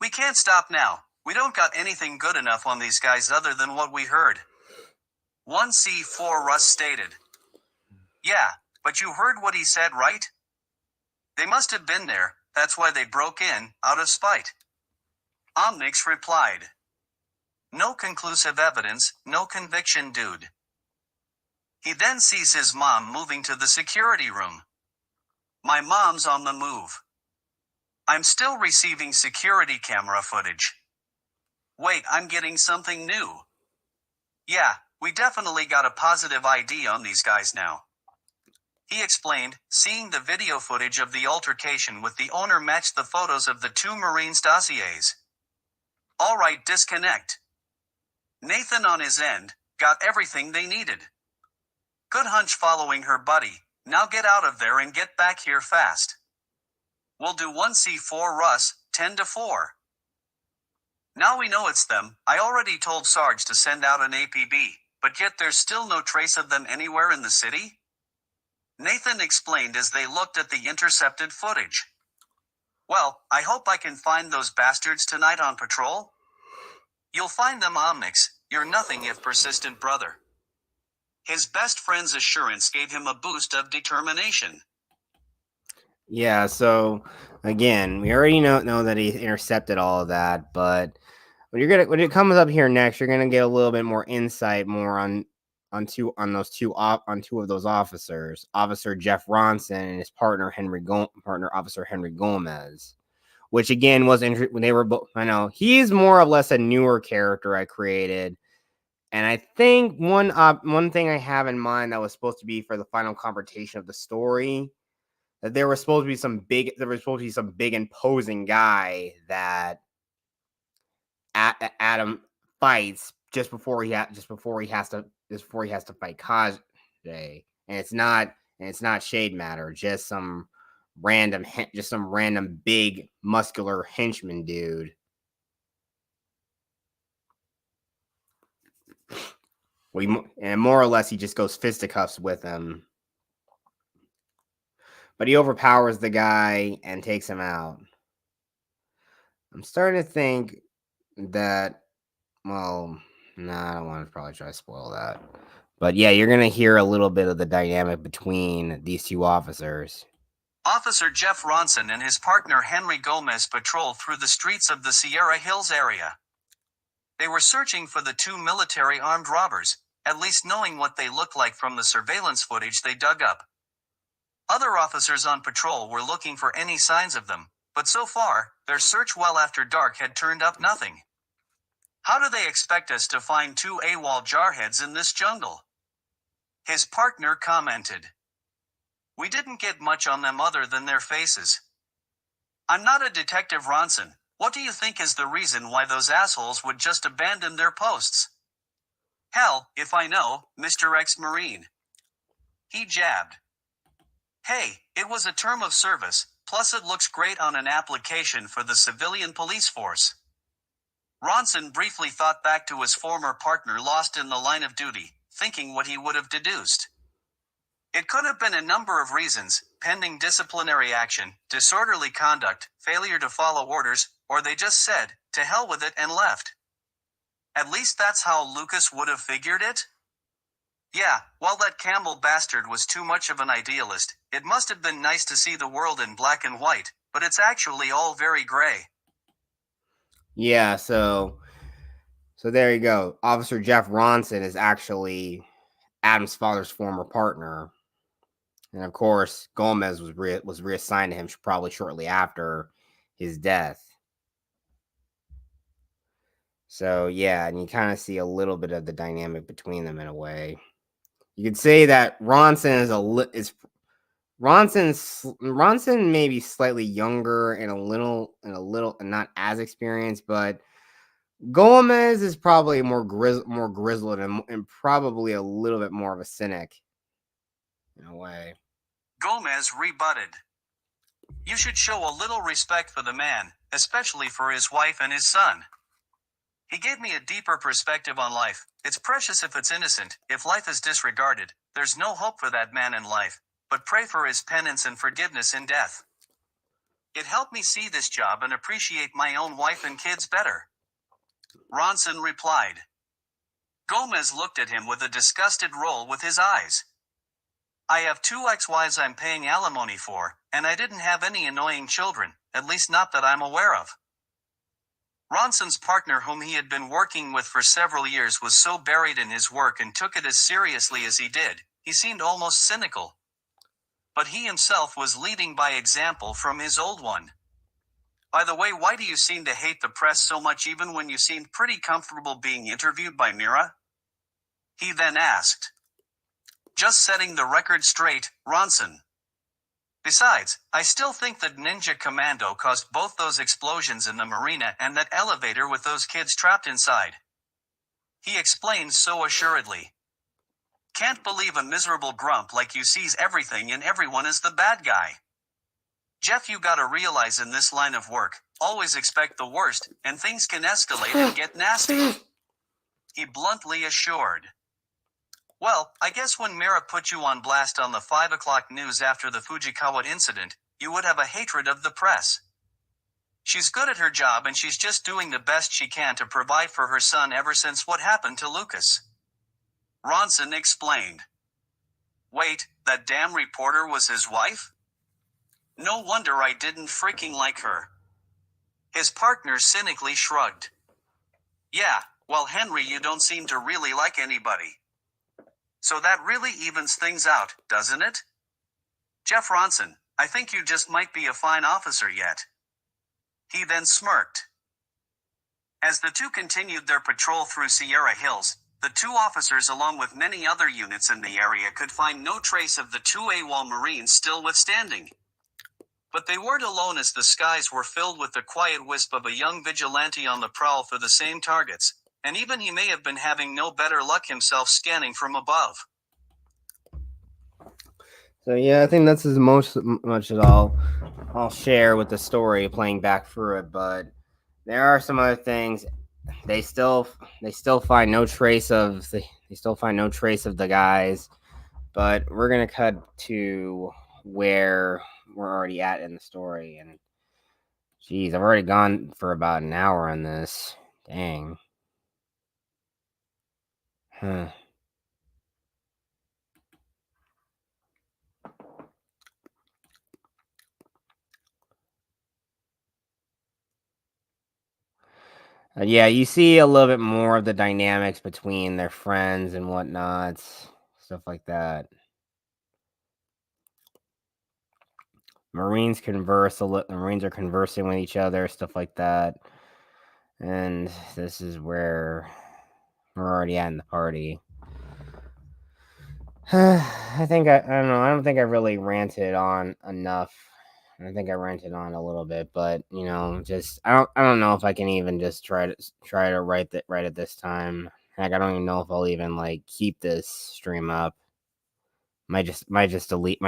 We can't stop now. We don't got anything good enough on these guys other than what we heard. 1C4 Russ stated. Yeah, but you heard what he said, right? They must have been there, that's why they broke in, out of spite. Omnix replied. No conclusive evidence, no conviction, dude. He then sees his mom moving to the security room. My mom's on the move. I'm still receiving security camera footage. Wait, I'm getting something new. Yeah, we definitely got a positive ID on these guys now. He explained, seeing the video footage of the altercation with the owner matched the photos of the two Marines' dossiers. Alright, disconnect. Nathan on his end, got everything they needed. Good hunch following her buddy, now get out of there and get back here fast. We'll do 1C4 Russ, 10-4. Now we know it's them. I already told Sarge to send out an APB, but yet there's still no trace of them anywhere in the city? Nathan explained as they looked at the intercepted footage. Well, I hope I can find those bastards tonight on patrol. You'll find them, Omnix. You're nothing if persistent, brother. His best friend's assurance gave him a boost of determination. Yeah, so again, we already know that he intercepted all of that, but when it comes up here next, you're gonna get a little bit more insight more on two of those officers, Officer Jeff Ronson and his partner Officer Henry Gomez, which again was when they were both. I know he's more or less a newer character I created, and I think one thing I have in mind that was supposed to be for the final confrontation of the story, that there was supposed to be some big imposing guy that Adam fights just before he has to fight Kaj, and it's not Shade Matter, just some random big muscular henchman dude. And more or less he just goes fisticuffs with him, but he overpowers the guy and takes him out. I'm starting to think that, well, no, I don't want to probably try to spoil that. But yeah, you're going to hear a little bit of the dynamic between these two officers. Officer Jeff Ronson and his partner Henry Gomez patrol through the streets of the Sierra Hills area. They were searching for the two military armed robbers, at least knowing what they looked like from the surveillance footage they dug up. Other officers on patrol were looking for any signs of them, but so far, their search well after dark had turned up nothing. How do they expect us to find two AWOL jarheads in this jungle? His partner commented. We didn't get much on them other than their faces. I'm not a detective, Ronson. What do you think is the reason why those assholes would just abandon their posts? Hell, if I know, Mr. Ex-Marine. He jabbed. Hey, it was a term of service, plus it looks great on an application for the civilian police force. Ronson briefly thought back to his former partner lost in the line of duty, thinking what he would have deduced. It could have been a number of reasons: pending disciplinary action, disorderly conduct, failure to follow orders, or they just said, to hell with it, and left. At least that's how Lucas would have figured it. Yeah, while that Campbell bastard was too much of an idealist, it must have been nice to see the world in black and white, but it's actually all very gray. Yeah, so there you go. Officer Jeff Ronson is actually Adam's father's former partner. And of course, Gomez was reassigned to him probably shortly after his death. So yeah, and you kind of see a little bit of the dynamic between them in a way. You could say that Ronson may be slightly younger and a little and not as experienced, but Gomez is probably more grizzled and probably a little bit more of a cynic in a way. Gomez rebutted. You should show a little respect for the man, especially for his wife and his son. He gave me a deeper perspective on life. It's precious if it's innocent. If life is disregarded, there's no hope for that man in life, but pray for his penance and forgiveness in death. It helped me see this job and appreciate my own wife and kids better. Ronson replied. Gomez looked at him with a disgusted roll with his eyes. I have 2 ex-wives I'm paying alimony for, and I didn't have any annoying children, at least not that I'm aware of. Ronson's partner, whom he had been working with for several years, was so buried in his work and took it as seriously as he did, he seemed almost cynical. But he himself was leading by example from his old one. By the way, why do you seem to hate the press so much even when you seemed pretty comfortable being interviewed by Mira? He then asked. Just setting the record straight, Ronson. Besides, I still think that Ninja Commando caused both those explosions in the marina and that elevator with those kids trapped inside. He explained so assuredly. Can't believe a miserable grump like you sees everything and everyone as the bad guy. Jeff, you gotta realize in this line of work, always expect the worst, and things can escalate and get nasty. He bluntly assured. Well, I guess when Mira put you on blast on the 5 o'clock news after the Fujikawa incident, you would have a hatred of the press. She's good at her job and she's just doing the best she can to provide for her son ever since what happened to Lucas. Ronson explained. Wait, that damn reporter was his wife? No wonder I didn't freaking like her. His partner cynically shrugged. Yeah, well Henry, you don't seem to really like anybody. So that really evens things out, doesn't it? Jeff Ronson, I think you just might be a fine officer yet. He then smirked. As the two continued their patrol through Sierra Hills, the two officers along with many other units in the area could find no trace of the two AWOL Marines still withstanding. But they weren't alone as the skies were filled with the quiet wisp of a young vigilante on the prowl for the same targets, and even he may have been having no better luck himself scanning from above. So yeah, I think that's as much as I'll share with the story playing back through it, but there are some other things. They still find no trace of the guys, but we're gonna cut to where we're already at in the story, and geez, I've already gone for about an hour on this. Dang. Huh. Yeah, you see a little bit more of the dynamics between their friends and whatnot, stuff like that. Marines Marines are conversing with each other, stuff like that. And this is where we're already at in the party. I don't know. I don't think I really ranted on enough. I think I ranted on a little bit, but just I don't know if I can even just try to write it this time. Heck, I don't even know if I'll even like keep this stream up. Might just delete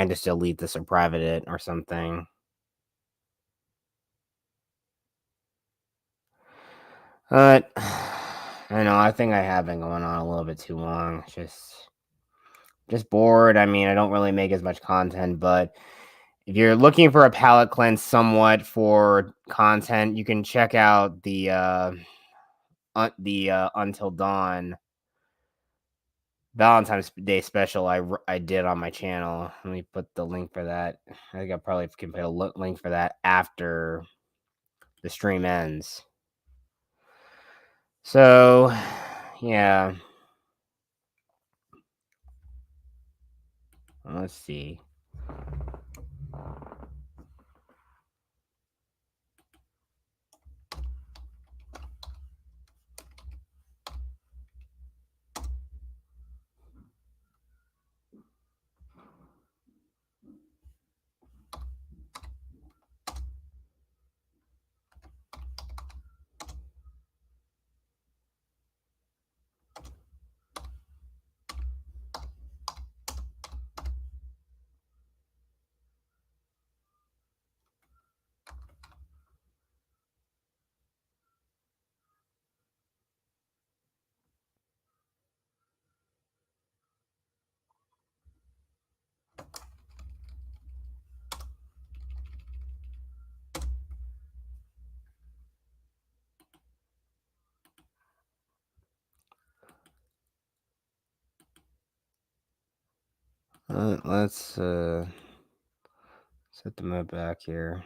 this or private it or something. But I know I think I have been going on a little bit too long. Just bored. I mean, I don't really make as much content, but if you're looking for a palate cleanse somewhat for content, you can check out the Until Dawn Valentine's Day special I did on my channel. Let me put the link for that. I think I probably can put a link for that after the stream ends. So, yeah. Let's see. Let's set the map back here.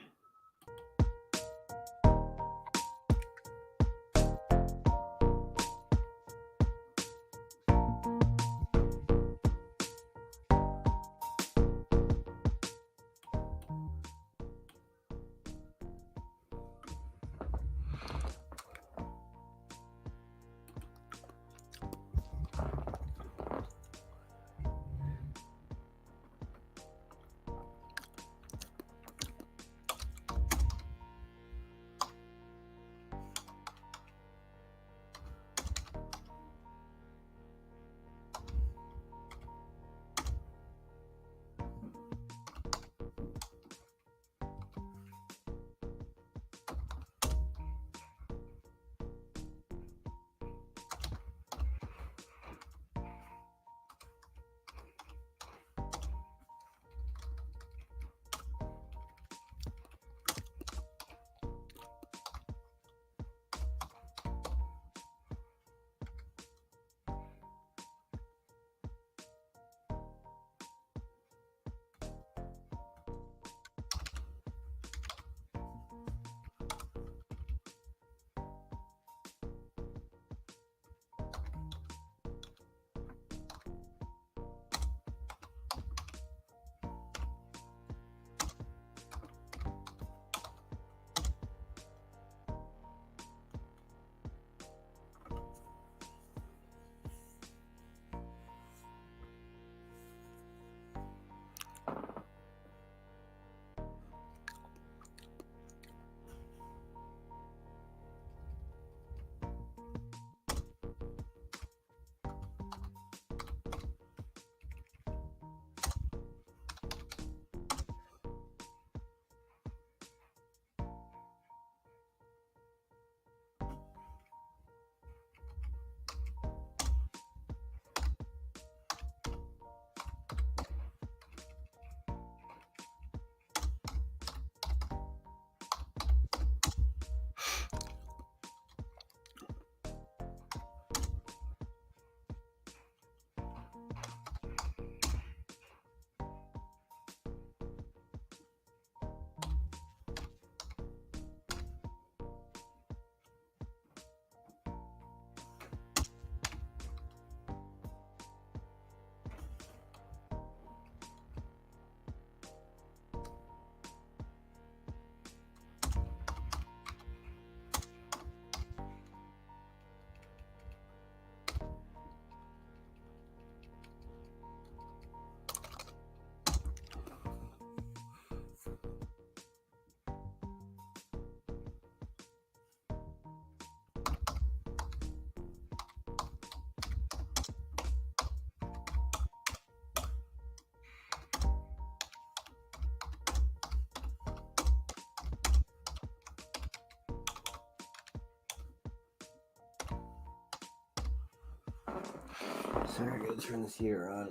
Sorry, I gotta turn this heater on.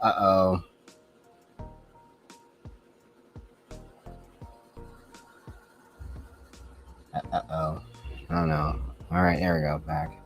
Uh-oh. Uh-oh. Oh no. Alright, there we go. Back.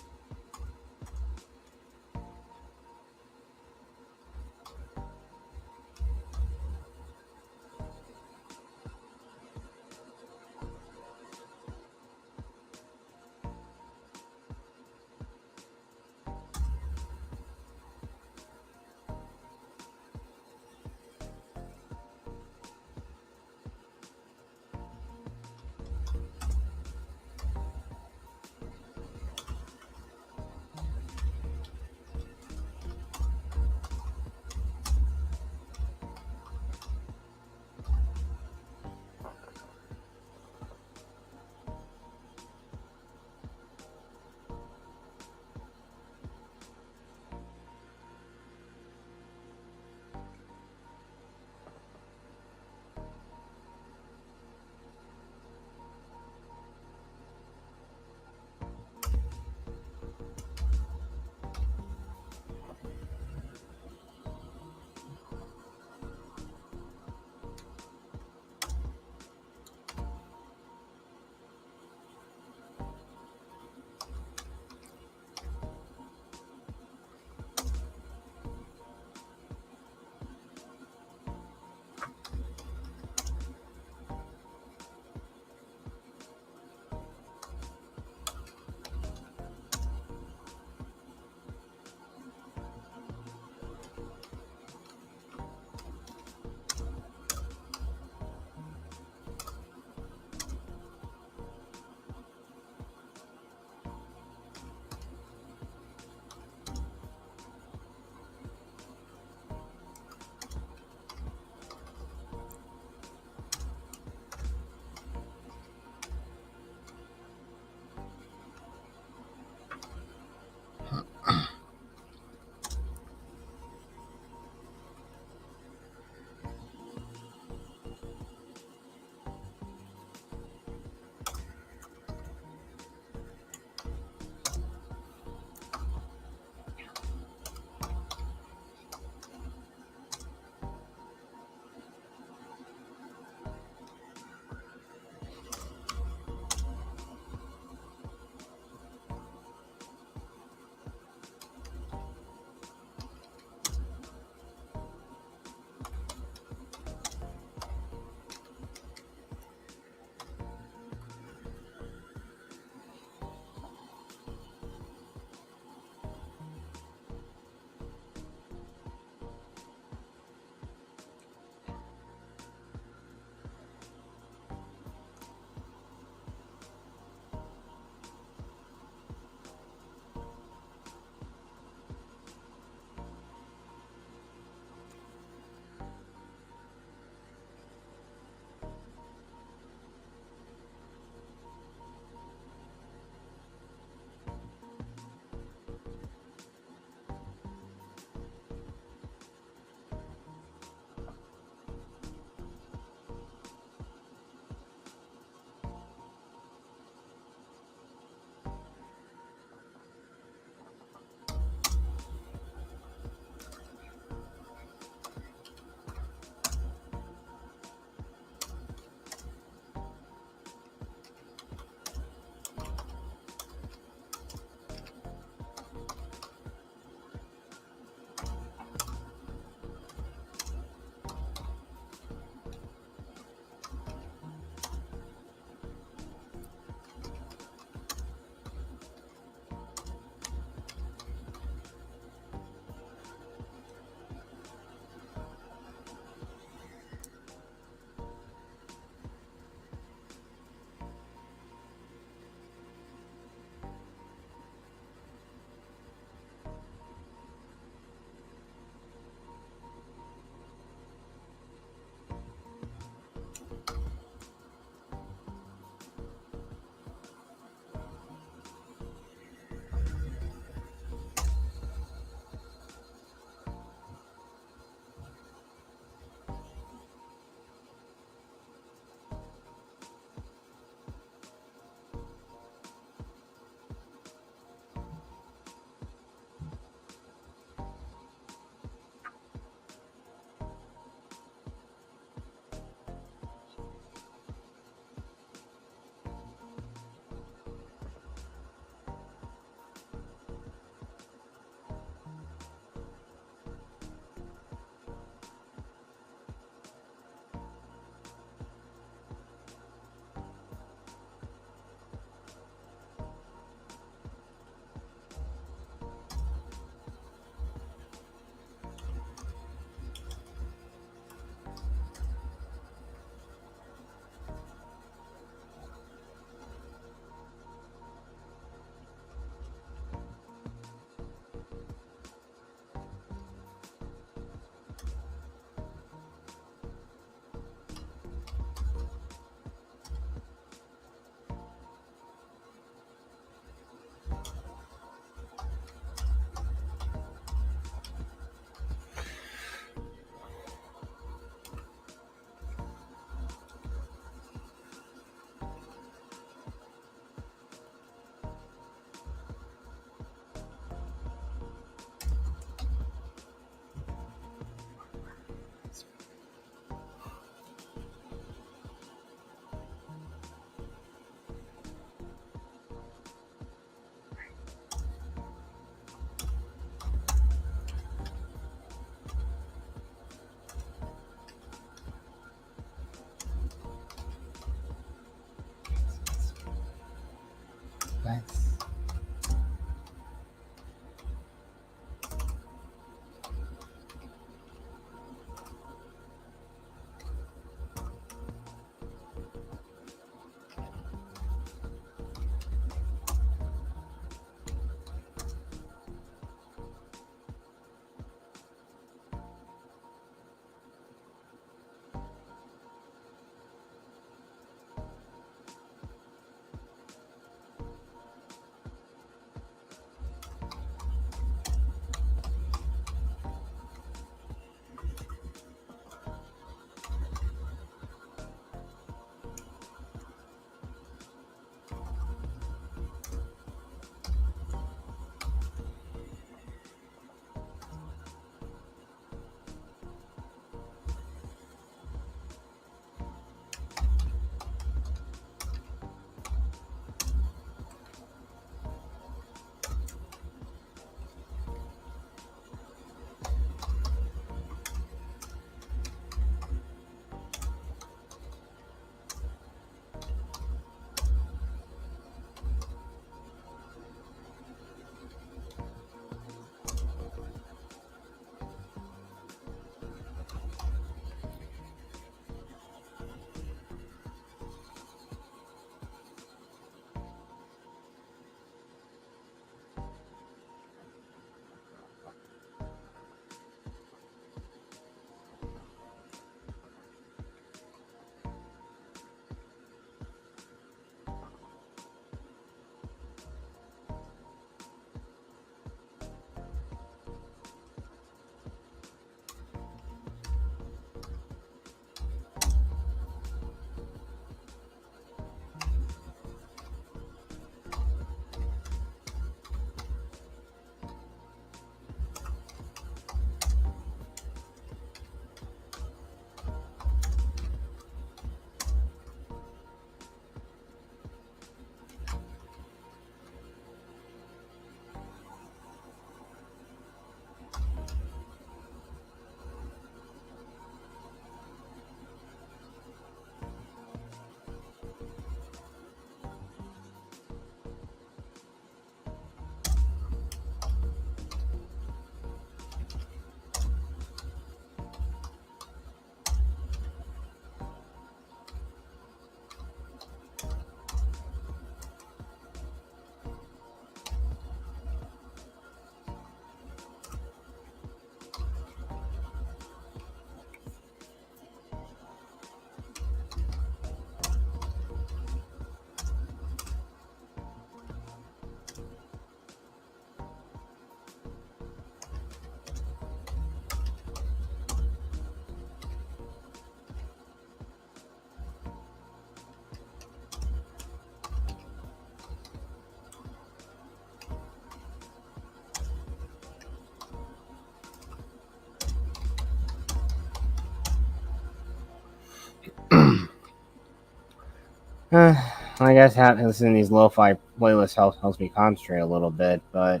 I guess listening to these lo-fi playlists helps me concentrate a little bit, but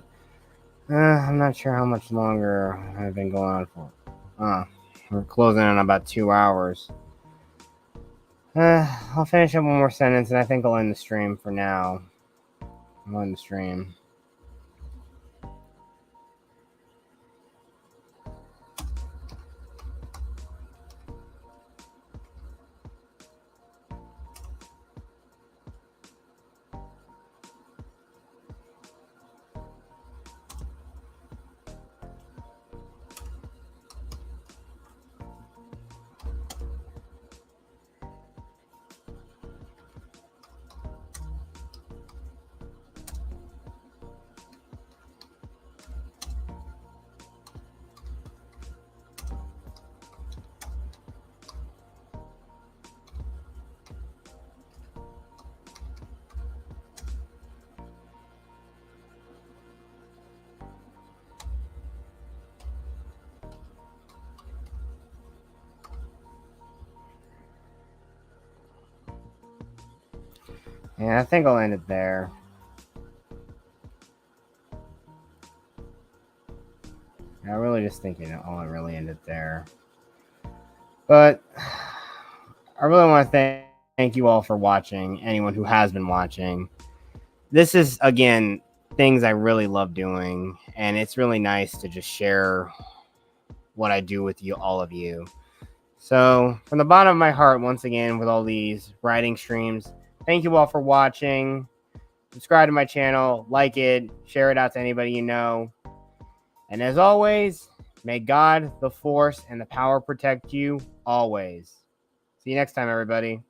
I'm not sure how much longer I've been going on for. We're closing in about 2 hours. I'll finish up one more sentence, and I think I'll end the stream for now. I'll end the stream. Yeah, I think I'll end it there. I really just thinking I'll really end it there. But I really want to thank you all for watching. Anyone who has been watching. this is, again, things I really love doing, and it's really nice to just share what I do with you, all of you. So, from the bottom of my heart, once again, with all these writing streams, thank you all for watching. Subscribe to my channel, like it, share it out to anybody you know. And as always, may God, the Force, and the power protect you always. See you next time, everybody.